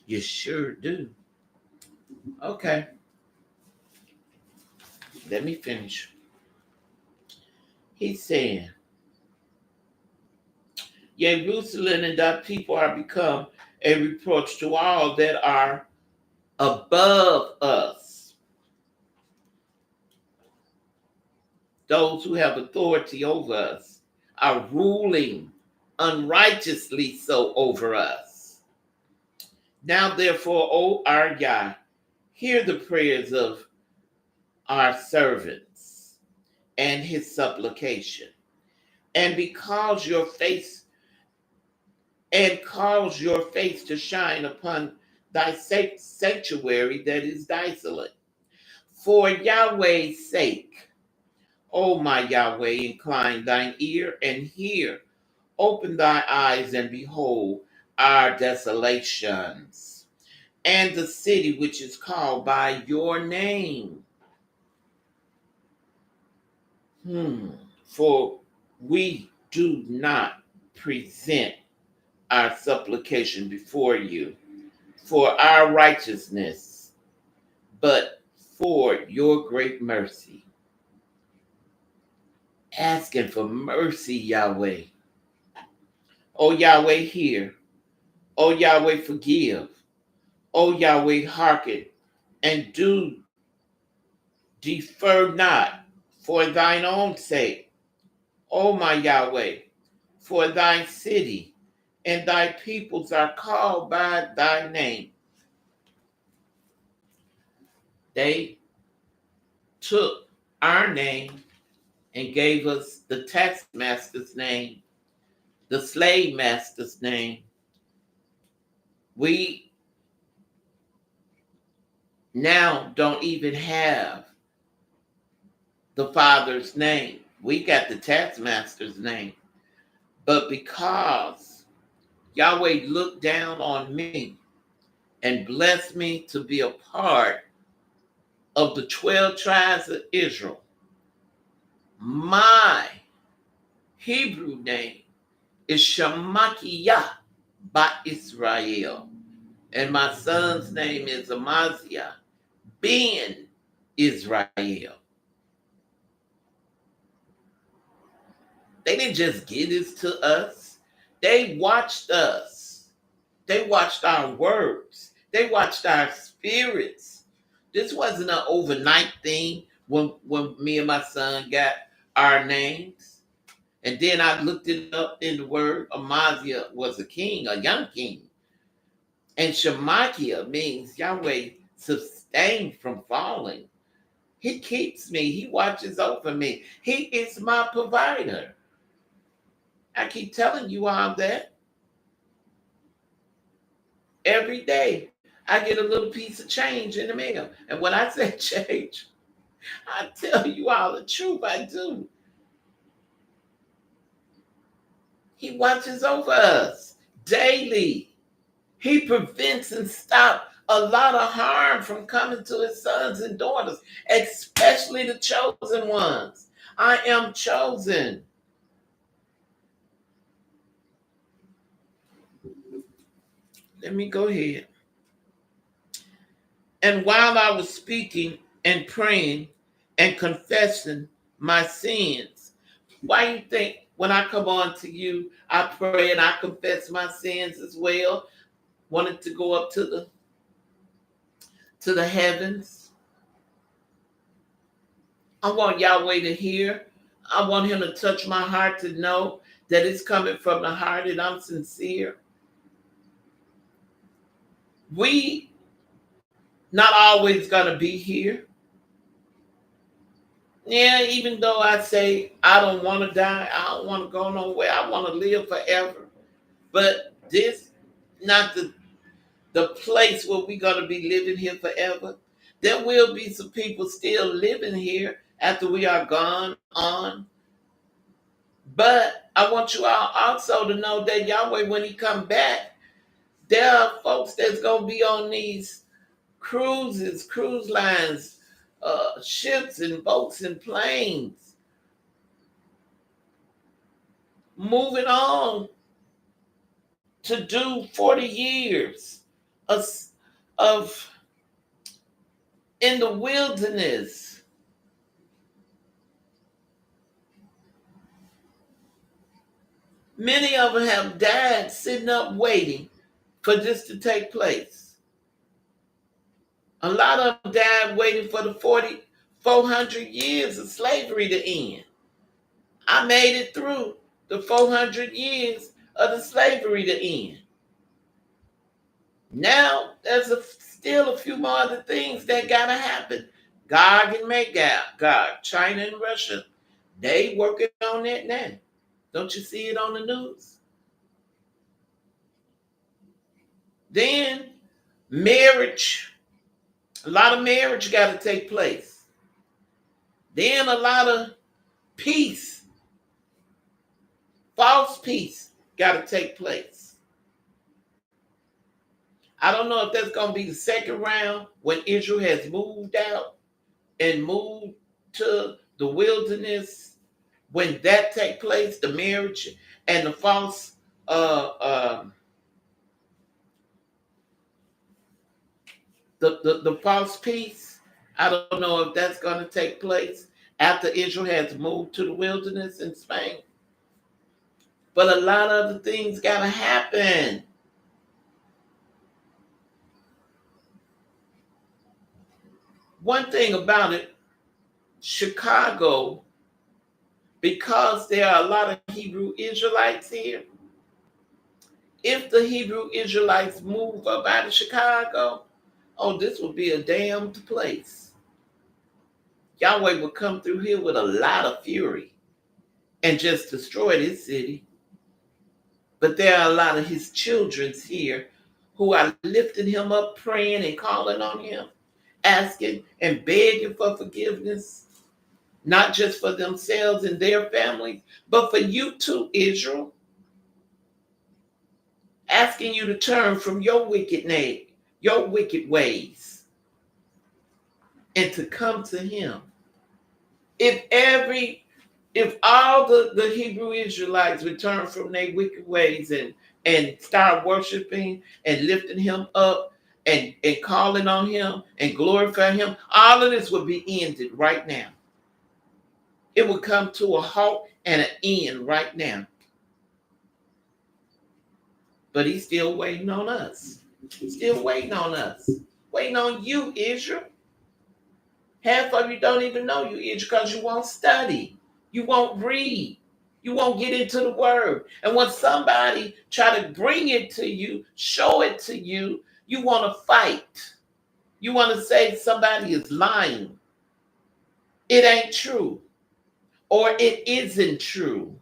You sure do. Okay. Let me finish. He's saying, Jerusalem and thy people are become a reproach to all that are above us. those who have authority over us, are ruling unrighteously so over us. Now, therefore, O our Yah, hear the prayers of our servants and his supplication, and cause your face to shine upon thy sanctuary that is desolate. For Yahweh's sake, O my Yahweh, incline thine ear and hear. Open thy eyes and behold our desolations, and the city which is called by your name. For we do not present our supplication before you for our righteousness, but for your great mercy. Asking for mercy, Yahweh. O Yahweh, hear. O Yahweh, forgive. O Yahweh, hearken, and do defer not for thine own sake. O my Yahweh, for thy city and thy peoples are called by thy name. They took our name and gave us the taskmaster's name, the slave master's name. We now don't even have the Father's name. We got the taskmaster's name. But because Yahweh looked down on me and blessed me to be a part of the 12 tribes of Israel, my Hebrew name is Shamakiah by Israel. And my son's name is Amaziah ben Israel. They didn't just give this to us. They watched us. They watched our words. They watched our spirits. This wasn't an overnight thing when me and my son got our names. And then I looked it up in the word. Amaziah was a king, a young king. And Shemakiah means Yahweh sustained from falling. He keeps me. He watches over me. He is my provider. I keep telling you all that. Every day, I get a little piece of change in the mail. And when I say change, I tell you all the truth. I do. He watches over us daily. He prevents and stops a lot of harm from coming to his sons and daughters, especially the chosen ones. I am chosen. Let me go ahead. And while I was speaking and praying and confessing my sins, why you think when I come on to you, I pray and I confess my sins as well? Wanted to go up to the heavens. I want Yahweh to hear. I want him to touch my heart to know that it's coming from the heart and I'm sincere. We not always gonna be here. Yeah, even though I say I don't want to die, I don't want to go nowhere, I want to live forever. But this not the place where we're gonna be living here forever. There will be some people still living here after we are gone on. But I want you all also to know that Yahweh, when he come back, there are folks that's gonna be on these cruises, cruise lines, ships and boats and planes, moving on to do 40 years of in the wilderness. Many of them have died sitting up waiting for this to take place. A lot of them died waiting for the 400 years of slavery to end. I made it through the 400 years of the slavery to end. Now there's still a few more other things that gotta happen. Gog and Magog, China and Russia, they working on that now. Don't you see it on the news? Then marriage, a lot of marriage got to take place. Then a lot of peace, false peace, got to take place. I don't know if that's going to be the second round when Israel has moved out and moved to the wilderness. When that take place, the marriage and the false the false peace. I don't know if that's going to take place after Israel has moved to the wilderness in Spain. But a lot of other things got to happen. One thing about it, Chicago, because there are a lot of Hebrew Israelites here, if the Hebrew Israelites move up out of Chicago, oh, this will be a damned place. Yahweh will come through here with a lot of fury and just destroy this city. But there are a lot of his children here who are lifting him up, praying and calling on him, asking and begging for forgiveness, not just for themselves and their families, but for you too, Israel. Asking you to turn from your wicked ways, and to come to him. If all the Hebrew Israelites return from their wicked ways and start worshiping and lifting him up and calling on him and glorifying him, all of this would be ended right now. It would come to a halt and an end right now. But he's still waiting on us. He's still waiting on us. Waiting on you, Israel. Half of you don't even know you, Israel, because you won't study. You won't read. You won't get into the word. And when somebody try to bring it to you, show it to you, you want to fight. You want to say somebody is lying. It ain't true. Or it isn't true.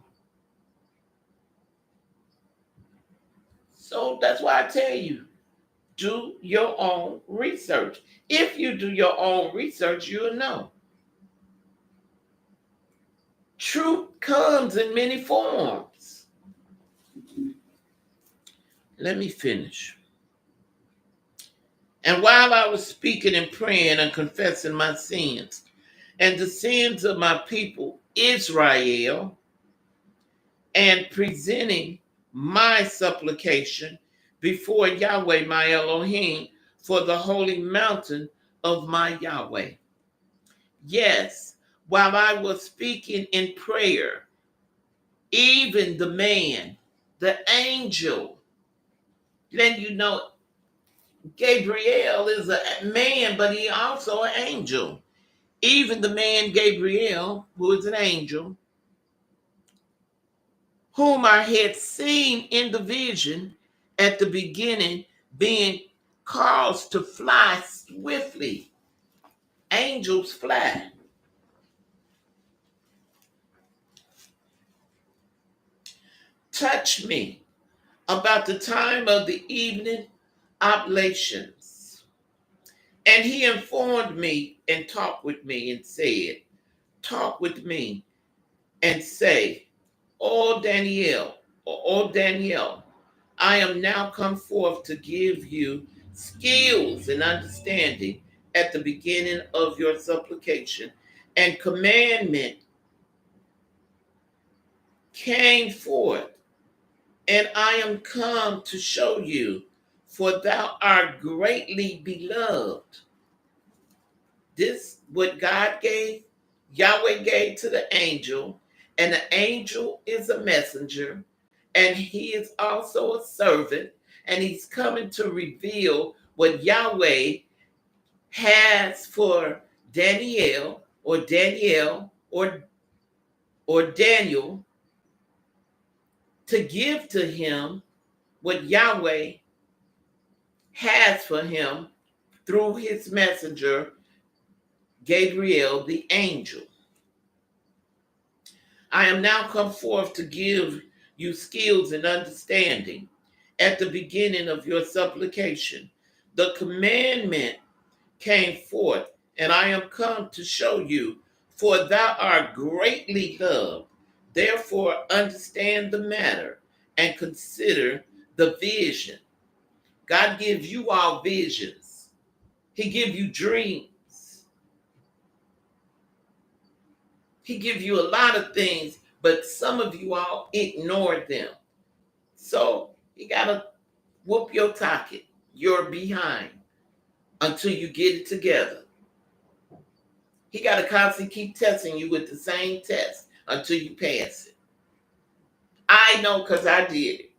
So that's why I tell you, do your own research. If you do your own research, you'll know. Truth comes in many forms. Let me finish. And while I was speaking and praying and confessing my sins and the sins of my people, Israel, and presenting my supplication before Yahweh, my Elohim, for the holy mountain of my Yahweh. Yes, while I was speaking in prayer, even the man, the angel, letting you know Gabriel is a man, but he also an angel. Even the man Gabriel, who is an angel, whom I had seen in the vision at the beginning, being caused to fly swiftly. Angels fly. Touch me about the time of the evening oblations. And he informed me and talked with me and said, talk with me and say, O Daniel, I am now come forth to give you skills and understanding at the beginning of your supplication, and commandment came forth, and I am come to show you, for thou art greatly beloved. This what God gave, Yahweh gave to the angel, and the angel is a messenger, and he is also a servant, and he's coming to reveal what Yahweh has for Daniel or Daniel or Daniel to give to him what Yahweh has for him through his messenger, Gabriel the angel. I am now come forth to give you skills and understanding at the beginning of your supplication. The commandment came forth, and I am come to show you, for thou art greatly loved. Therefore understand the matter and consider the vision. God gives you all visions. He gives you dreams. He gives you a lot of things, but some of you all ignore them. So you got to whoop your socket. You're behind until you get it together. He got to constantly keep testing you with the same test until you pass it. I know because I did it.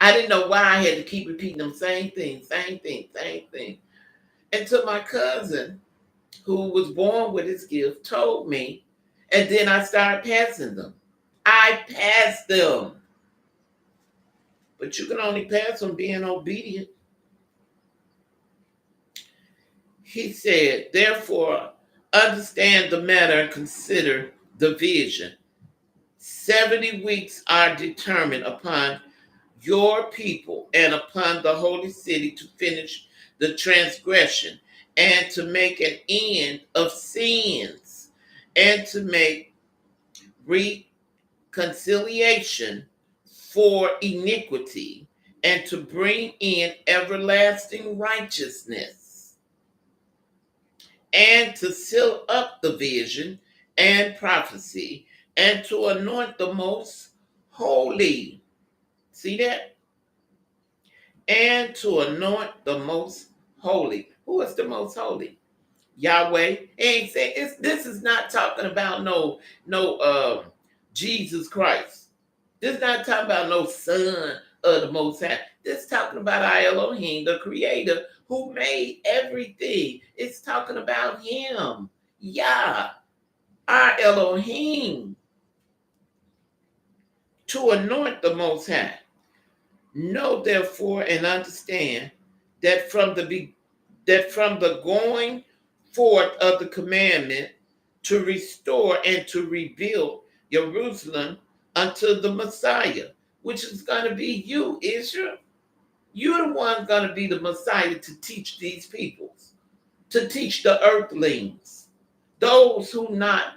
I didn't know why I had to keep repeating them same thing, same thing, same thing. Until my cousin, who was born with his gift, told me, and then I started passing them. I passed them. But you can only pass them being obedient. He said, therefore, understand the matter and consider the vision. 70 weeks are determined upon your people and upon the holy city to finish the transgression and to make an end of sins and to make reconciliation for iniquity and to bring in everlasting righteousness and to seal up the vision and prophecy and to anoint the most holy. See that? And to anoint the most holy. Who is the most holy? Yahweh. Ain't saying this is not talking about no Jesus Christ. This is not talking about no son of the Most High. This is talking about our Elohim, the Creator, who made everything. It's talking about Him. Yah, our Elohim, to anoint the Most High. Know therefore and understand that from the going forth of the commandment to restore and to rebuild Jerusalem unto the Messiah, which is going to be you, Israel. You're the one going to be the Messiah to teach these peoples, to teach the earthlings, those who not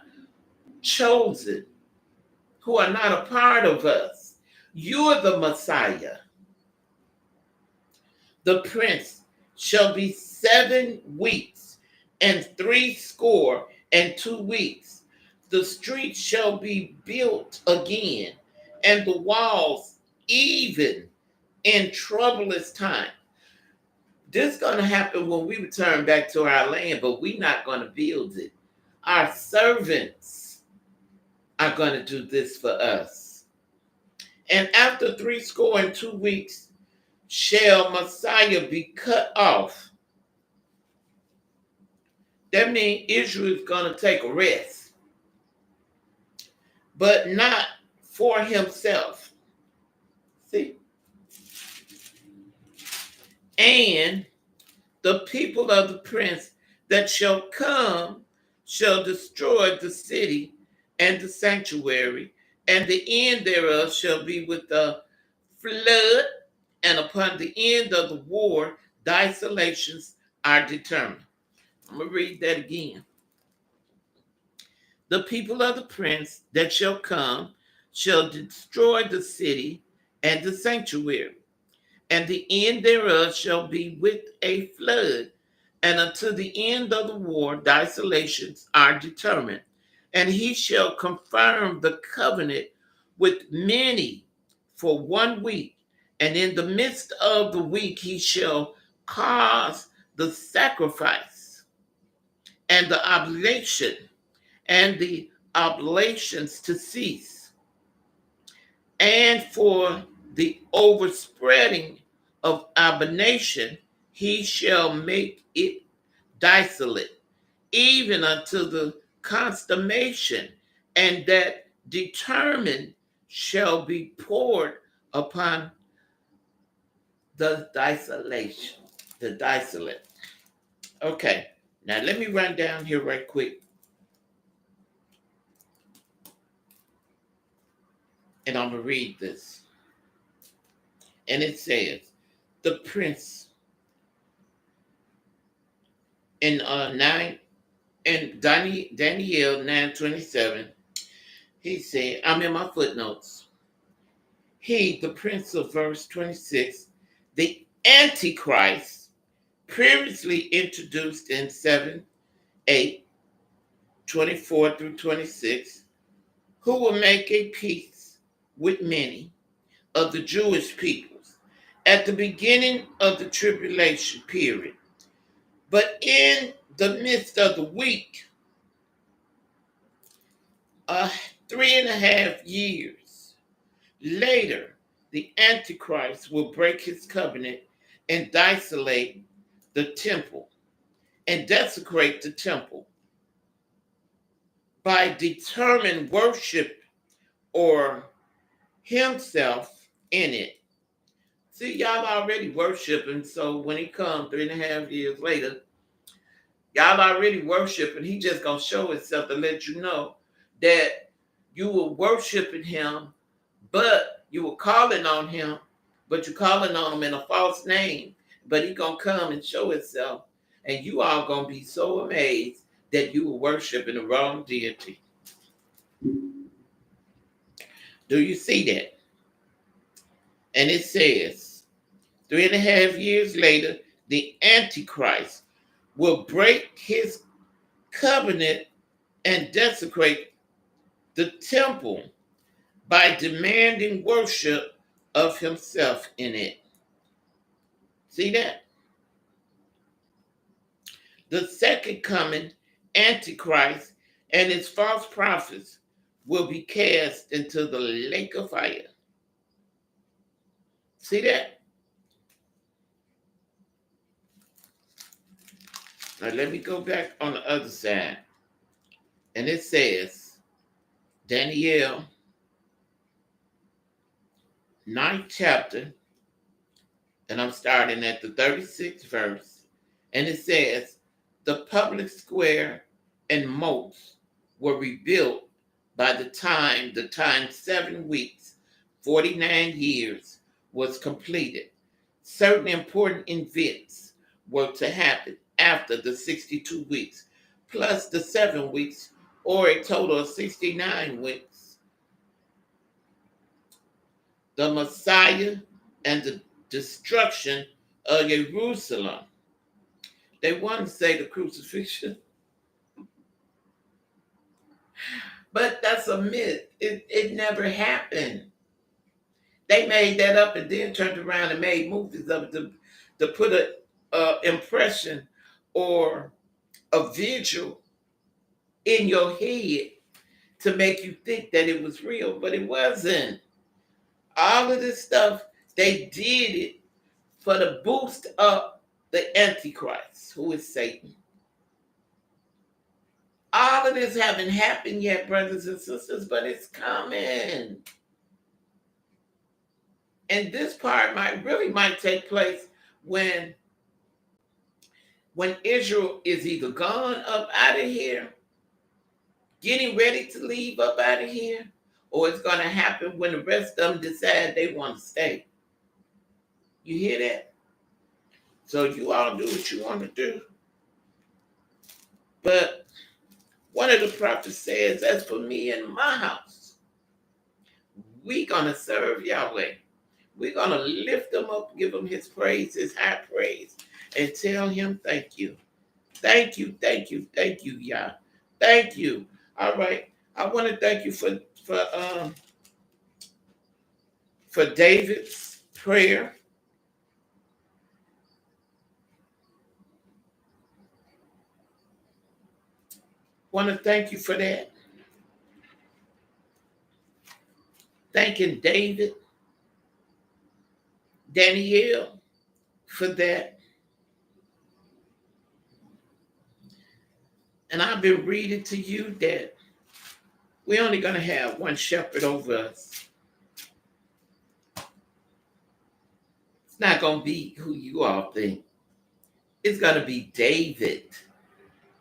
chosen, who are not a part of us. You're the Messiah. The prince shall be 7 weeks and 62 weeks. The streets shall be built again, and the walls even in troublous time. This is going to happen when we return back to our land, but we're not going to build it. Our servants are going to do this for us. And after 62 weeks, shall Messiah be cut off. That means Israel is going to take a rest, but not for himself. See? And the people of the prince that shall come shall destroy the city and the sanctuary, and the end thereof shall be with the flood, and upon the end of the war, desolations are determined. I'm going to read that again. The people of the prince that shall come shall destroy the city and the sanctuary, and the end thereof shall be with a flood, and until the end of the war, desolations are determined. And he shall confirm the covenant with many for 1 week, and in the midst of the week he shall cause the sacrifice and the oblation and the oblations to cease, and for the overspreading of abomination he shall make it desolate, even until the consummation, and that determined shall be poured upon the desolation, the desolate. Okay, now let me run down here right quick, and I'm gonna read this. And it says, the prince in 9 and Daniel 9:27, he said, I'm in my footnotes. He, the prince of verse 26, the Antichrist, previously introduced in 7, 8, 24 through 26, who will make a peace with many of the Jewish peoples at the beginning of the tribulation period. But in the midst of the week, 3.5 years later, the Antichrist will break his covenant and desolate the temple and desecrate the temple by determined worship or himself in it. See, y'all already worshiping, so when he comes 3.5 years later, y'all already worshiping. He just gonna show himself to let you know that you were worshiping him, but you were calling on him, but you're calling on him in a false name. But he gonna come and show himself, and you all gonna be so amazed that you were worshiping the wrong deity. Do you see that? And it says, 3.5 years later, the Antichrist will break his covenant and desecrate the temple by demanding worship of himself in it. See that? The second coming, Antichrist, and his false prophets will be cast into the lake of fire. See that? Now let me go back on the other side. And it says, Daniel 9th chapter, and I'm starting at the 36th verse. And it says, the public square and moats were rebuilt by the time 7 weeks, 49 years was completed. Certain important events were to happen after the 62 weeks, plus the 7 weeks, or a total of 69 weeks. The Messiah and the destruction of Jerusalem. They want to say the crucifixion, but that's a myth. It never happened. They made that up and then turned around and made movies of it to put a impression or a visual in your head to make you think that it was real, but it wasn't. All of this stuff, they did it for to boost up the Antichrist, who is Satan. All of this haven't happened yet, brothers and sisters, but it's coming. And this part might take place when Israel is either gone up out of here, getting ready to leave up out of here, or it's going to happen when the rest of them decide they want to stay. You hear that? So you all do what you want to do. But one of the prophets says, as for me and my house, we're going to serve Yahweh. We're going to lift him up, give him his praise, his high praise, and tell him thank you. Thank you, thank you, thank you, Yah. Thank you. All right. I want to thank you for David's prayer. Want to thank you for that. Thanking Daniel for that. And I've been reading to you that we're only going to have one shepherd over us. It's not going to be who you all think. It's going to be David.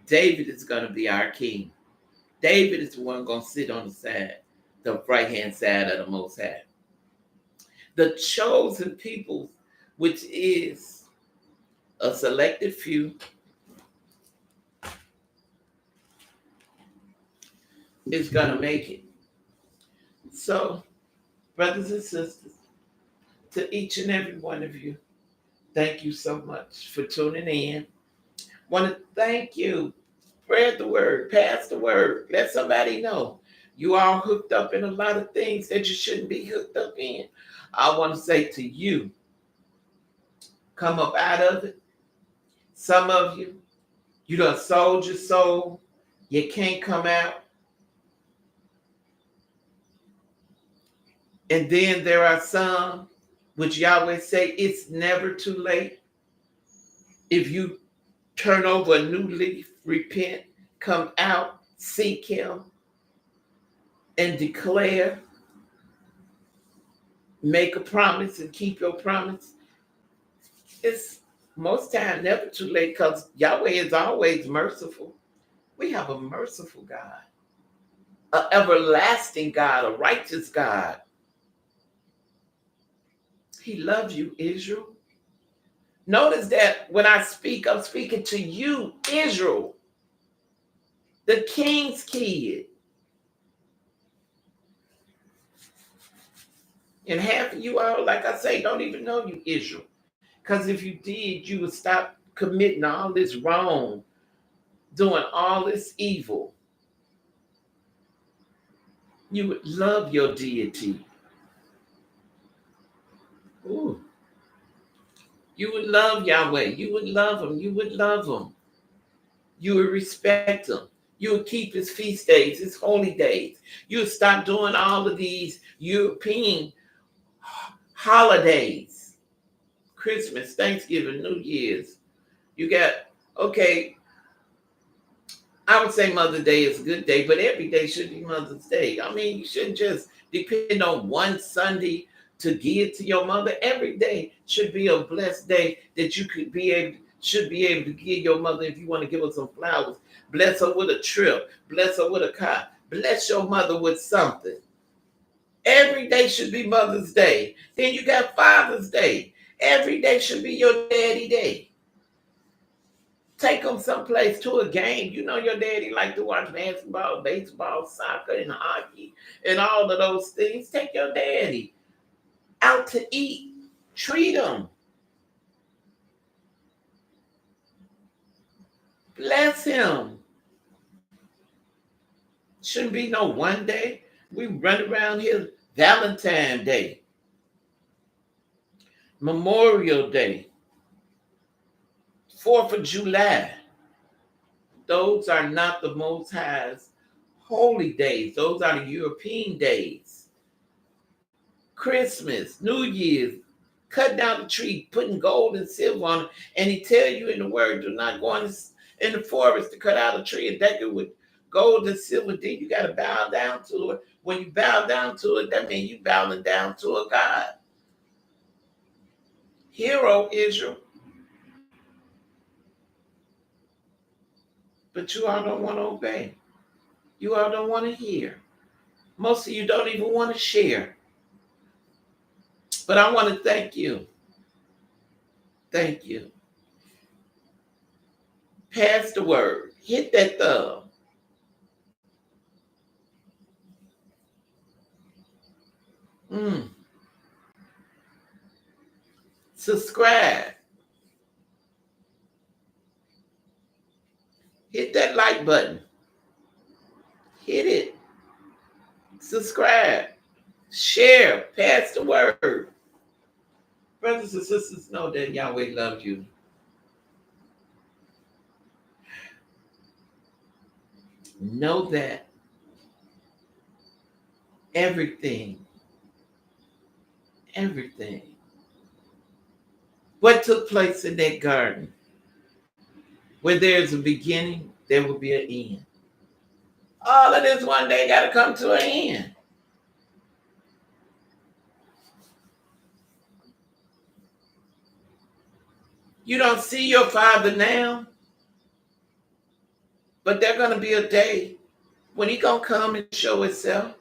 David is going to be our king. David is the one going to sit on the side, the right-hand side of the Most High. The chosen people, which is a selected few, is going to make it. So, brothers and sisters, to each and every one of you, thank you so much for tuning in. Want to thank you. Spread the word, pass the word, let somebody know. You are hooked up in a lot of things that you shouldn't be hooked up in. I want to say to you, come up out of it. Some of you, you done sold your soul. You can't come out. And then there are some, which Yahweh say, it's never too late. If you turn over a new leaf, repent, come out, seek him, and declare, make a promise and keep your promise. It's most time never too late because Yahweh is always merciful. We have a merciful God, an everlasting God, a righteous God. He loves you, Israel. Notice that when I speak, I'm speaking to you, Israel, the king's kid. And half of you all, like I say, don't even know you, Israel. Because if you did, you would stop committing all this wrong, doing all this evil. You would love your deity. Ooh. You would love Yahweh. You would love him. You would love him. You would respect him. You would keep his feast days, his holy days. You would stop doing all of these European holidays. Christmas, Thanksgiving, New Year's. You got, okay, I would say Mother's Day is a good day, but every day should be Mother's Day. I mean, you shouldn't just depend on one Sunday to give to your mother. Every day should be a blessed day that you should be able to give your mother. If you want to give her some flowers, bless her with a trip, bless her with a car, bless your mother with something. Every day should be Mother's Day. Then you got Father's Day. Every day should be your daddy day. Take them someplace to a game. You know your daddy like to watch basketball, baseball, soccer, and hockey, and all of those things. Take your daddy out to eat. Treat him. Bless him. Shouldn't be no one day. We run around here Valentine's Day, Memorial Day, 4th of July. Those are not the Most High's holy days. Those are the European days. Christmas, New Year's, cut down the tree, putting gold and silver on it. And he tell you in the word, do not go in the forest to cut out a tree and deck it with gold and silver. Then you got to bow down to it. When you bow down to it, that means you bowing down to a God. Hero Israel. But you all don't want to obey. You all don't want to hear. Most of you don't even want to share. But I want to thank you. Thank you. Pass the word. Hit that thumb. Subscribe. Hit that like button. Hit it. Subscribe. Share. Pass the word. Brothers and sisters, know that Yahweh loves you. Know that everything, what took place in that garden, where there's a beginning, there will be an end. All of this one day got to come to an end. You don't see your father now, but there's going to be a day when he going to come and show himself.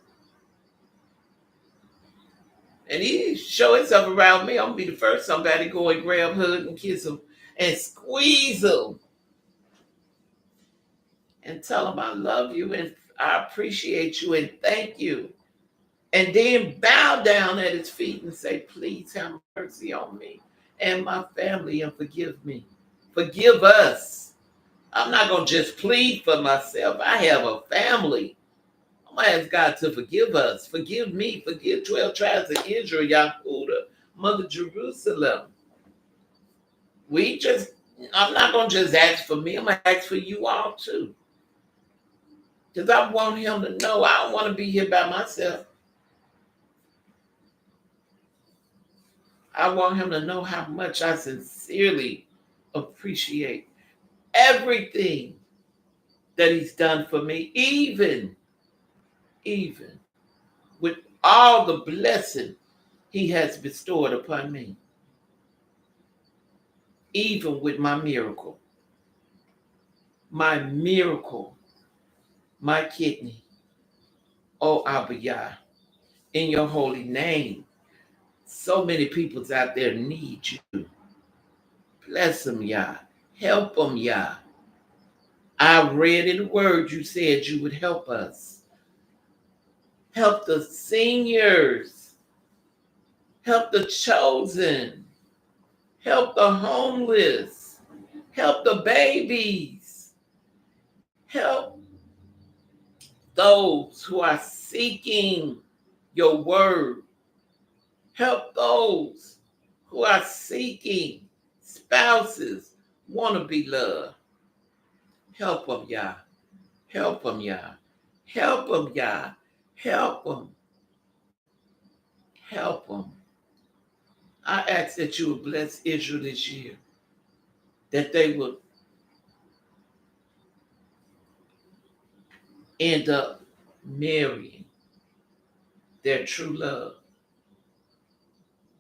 And he show himself around me. I'm going to be the first somebody go and grab, hug, and kiss him and squeeze him and tell him I love you and I appreciate you and thank you. And then bow down at his feet and say, please have mercy on me and my family and forgive me. Forgive us. I'm not going to just plead for myself. I have a family. I'm going to ask God to forgive us. Forgive me. Forgive 12 tribes of Israel, Yahudah, Mother Jerusalem. I'm not going to just ask for me. I'm going to ask for you all too. Because I want him to know I don't want to be here by myself. I want him to know how much I sincerely appreciate everything that he's done for me, even with all the blessing he has bestowed upon me, even with my miracle, my kidney. Oh, Abba Yah, in your holy name, so many peoples out there need you. Bless them, Yah. Help them, Yah. I read in the word you said you would help us. Help the seniors. Help the chosen. Help the homeless. Help the babies. Help those who are seeking your word. Help those who are seeking spouses, want to be loved. Help them, Yah. Help them, Yah. Help them, Yah. Help them. Help them. I ask that you would bless Israel this year, that they would end up marrying their true love.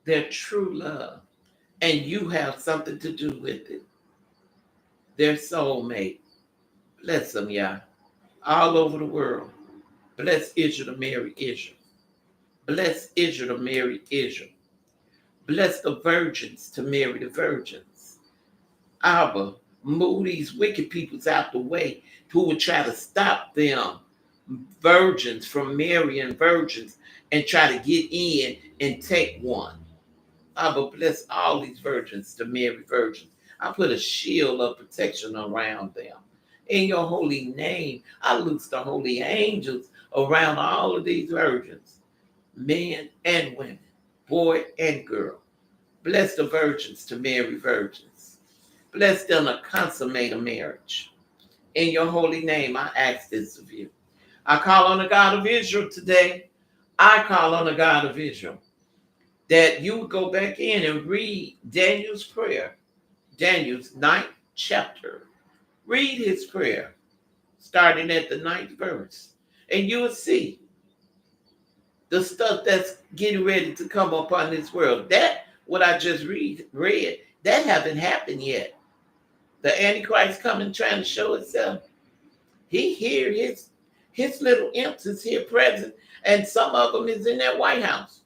Their true love. And you have something to do with it. Their soulmate. Bless them, Yah. All over the world. Bless Israel to marry Israel. Bless Israel to marry Israel. Bless the virgins to marry the virgins. Abba, move these wicked peoples out the way who would try to stop them, virgins, from marrying virgins and try to get in and take one. Abba, bless all these virgins to marry virgins. I put a shield of protection around them. In your holy name, I loose the holy angels around all of these virgins, men and women, boy and girl. Bless the virgins to marry virgins. Bless them to consummate a marriage. In your holy name, I ask this of you. I call on the God of Israel today. I call on the God of Israel that you would go back in and read Daniel's prayer, Daniel's 9th chapter. Read his prayer, starting at the 9th verse, and you will see the stuff that's getting ready to come upon this world. That, what I just read, that haven't happened yet. The Antichrist coming trying to show itself. He here, his little imps is here present, and some of them is in that White House.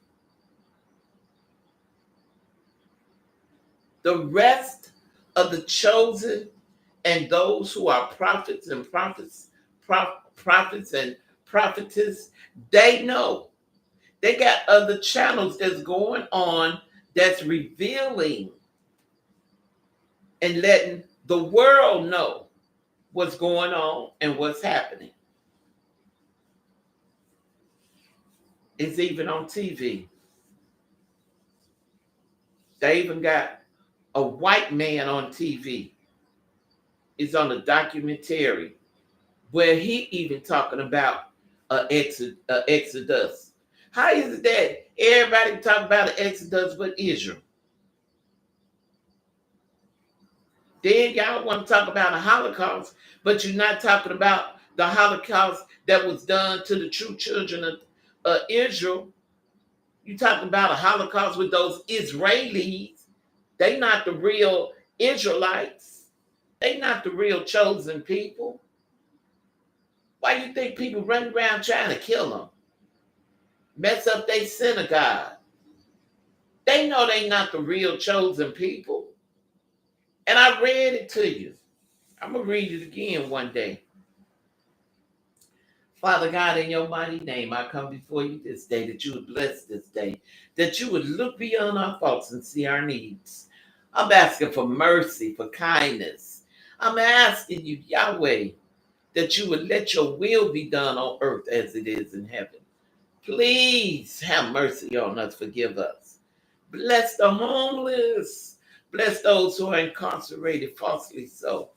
The rest of the chosen and those who are prophets and prophetess, they know. They got other channels that's going on that's revealing and letting the world know what's going on and what's happening. It's even on TV. They even got a white man on TV. It's on a documentary where he even talking about Exodus. How is it that everybody talk about an Exodus but Israel? Then y'all want to talk about a Holocaust, but you're not talking about the Holocaust that was done to the true children of Israel. You talking about a Holocaust with those Israelis. They not the real Israelites. They not the real chosen people. Why you think people run around trying to kill them? Mess up their synagogue. They know they not the real chosen people. And I read it to you. I'm going to read it again one day. Father God, in your mighty name, I come before you this day, that you would bless this day, that you would look beyond our faults and see our needs. I'm asking for mercy, for kindness. I'm asking you, Yahweh, that you would let your will be done on earth as it is in heaven. Please have mercy on us, forgive us. Bless the homeless. Bless those who are incarcerated falsely so.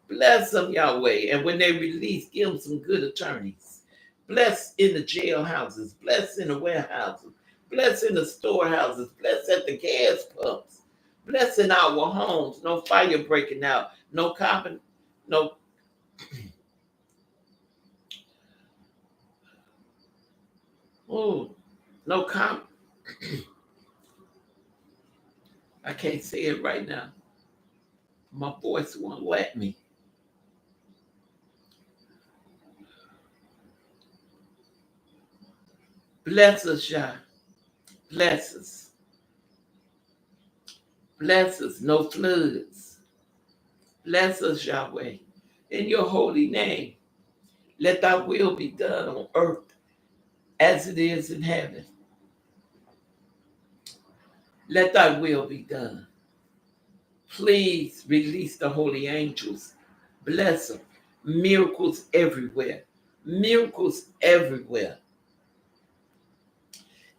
Bless them, Yahweh. And when they release, give them some good attorneys. Bless in the jailhouses. Bless in the warehouses. Bless in the storehouses. Bless at the gas pumps. Bless in our homes. No fire breaking out. No carbon. No. Oh, no comp. I can't say it right now. My voice won't let me. Bless us, Yah. Bless us. Bless us. No floods. Bless us, Yahweh. In your holy name, let thy will be done on earth as it is in heaven. Let thy will be done. Please release the holy angels. Bless them. Miracles everywhere. Miracles everywhere.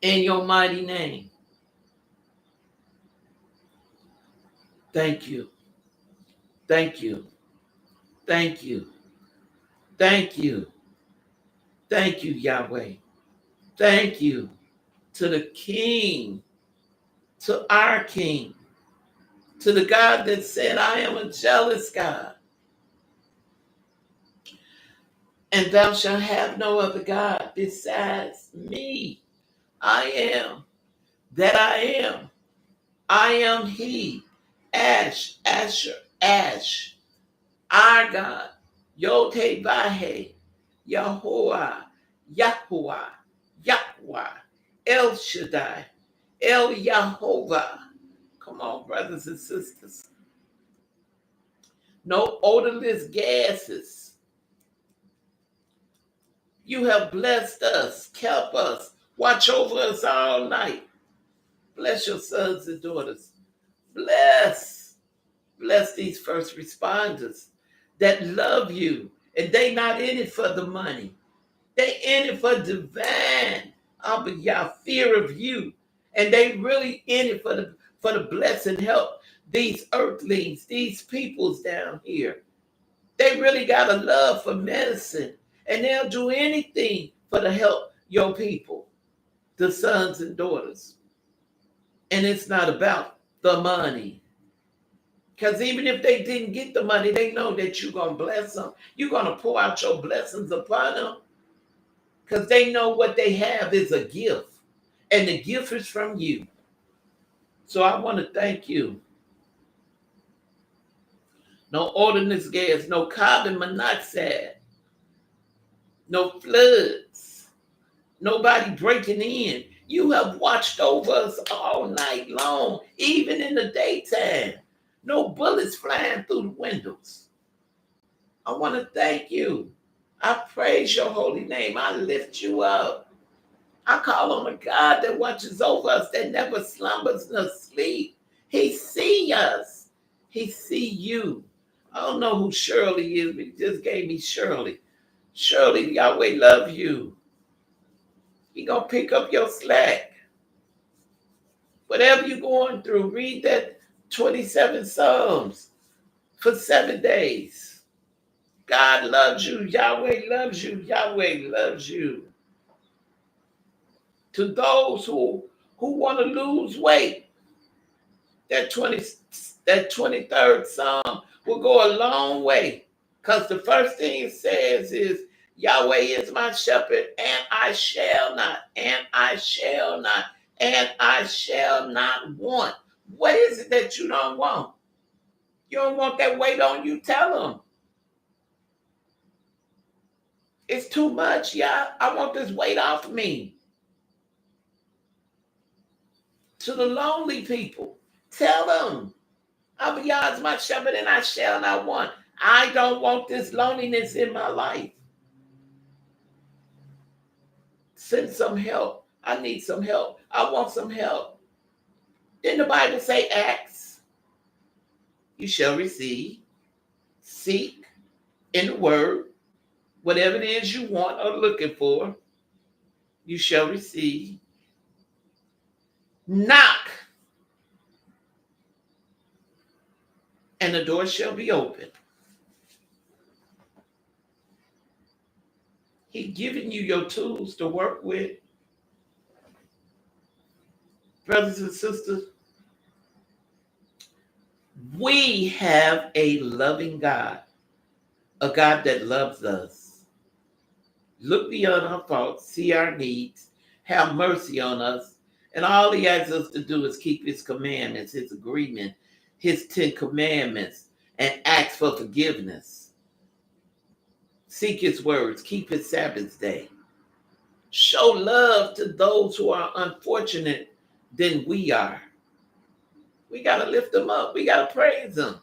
In your mighty name. Thank you. Thank you. Thank you. Thank you. Thank you, Yahweh. Thank you to the King, to our King, to the God that said, I am a jealous God, and thou shalt have no other God besides me. I am that I am. I am He. Ash, Asher, Ash, our God. Yod-Heh-Vah-Heh, Yahuwah, Yahuwah, Yahweh, El Shaddai, El Yahovah. Come on, brothers and sisters. No odorless gases. You have blessed us, kept us, watch over us all night. Bless your sons and daughters. Bless these first responders that love you, and they not in it for the money. They in it for divine, fear of you, and they really in it for the blessing help these earthlings, these peoples down here. They really got a love for medicine, and they'll do anything for to help your people, the sons and daughters. And it's not about the money. Because even if they didn't get the money, they know that you're going to bless them. You're going to pour out your blessings upon them. Because they know what they have is a gift. And the gift is from you. So I want to thank you. No odorless gas, no carbon monoxide, no floods, nobody breaking in. You have watched over us all night long, even in the daytime. No bullets flying through the windows. I want to thank you. I praise your holy name. I lift you up. I call on a God that watches over us, that never slumbers nor sleep. He see us. He see you. I don't know who Shirley is, but he just gave me Shirley. Shirley, Yahweh love you. He gonna pick up your slack. Whatever you're going through, read that 27 Psalms for 7 days. God loves you. Yahweh loves you. Yahweh loves you. To those who want to lose weight, that 23rd Psalm will go a long way. Because the first thing it says is, Yahweh is my shepherd, and I shall not, and I shall not, and I shall not want. What is it that you don't want? You don't want that weight on you? Tell them. It's too much, yeah. I want this weight off me. To the lonely people, tell them, Abiyah is my shepherd and I shall not want. I don't want this loneliness in my life. Send some help. I need some help. I want some help. Didn't the Bible say, ask, you shall receive. Seek in the word. Whatever it is you want or looking for, you shall receive. Knock, and the door shall be open. He's giving you your tools to work with. Brothers and sisters, we have a loving God, a God that loves us. Look beyond our faults, see our needs, have mercy on us, and all he asks us to do is keep his commandments, his agreement, his 10 commandments, and ask for forgiveness. Seek his words, keep his Sabbath day. Show love to those who are unfortunate than we are. We got to lift them up. We got to praise them.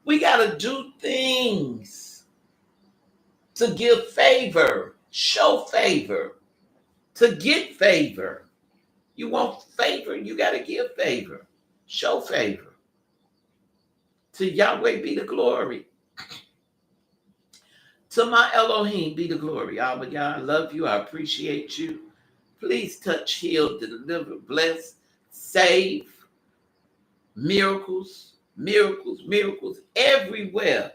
We got to do things to give favor, show favor, to get favor. You want favor, you got to give favor, show favor. To Yahweh be the glory. To my Elohim be the glory. Abba, Yah, I love you. I appreciate you. Please touch, heal, deliver, bless, save. Miracles, miracles, miracles everywhere.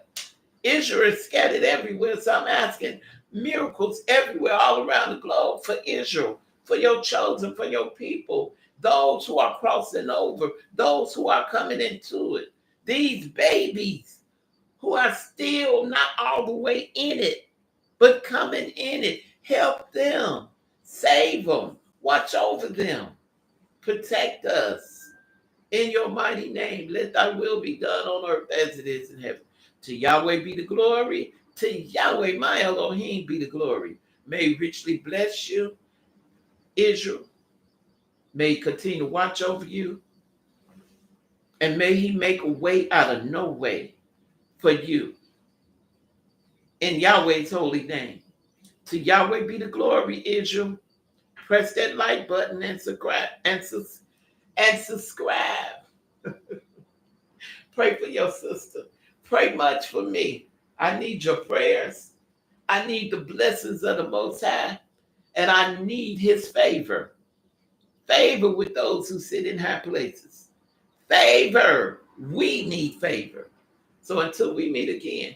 Israel is scattered everywhere. So I'm asking miracles everywhere, all around the globe for Israel, for your chosen, for your people, those who are crossing over, those who are coming into it, these babies who are still not all the way in it, but coming in it. Help them, save them, watch over them, protect us. In your mighty name, let thy will be done on earth as it is in heaven. To Yahweh be the glory. To Yahweh, my Elohim, be the glory. May he richly bless you, Israel. May he continue to watch over you. And may he make a way out of no way for you. In Yahweh's holy name. To Yahweh be the glory, Israel. Press that like button and subscribe. Pray for your sister. Pray much for me. I need your prayers. I need the blessings of the Most High. And I need his favor. Favor with those who sit in high places. Favor. We need favor. So until we meet again,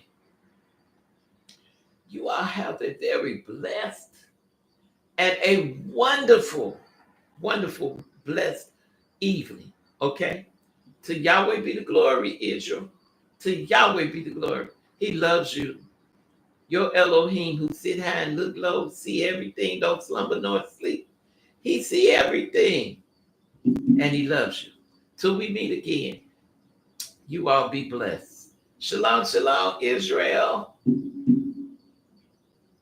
you all have a very blessed and a wonderful, wonderful, blessed evening. Okay? To Yahweh be the glory, Israel. To Yahweh be the glory. He loves you. Your Elohim who sit high and look low, see everything, don't slumber nor sleep. He see everything. And he loves you. Till we meet again, you all be blessed. Shalom, shalom, Israel.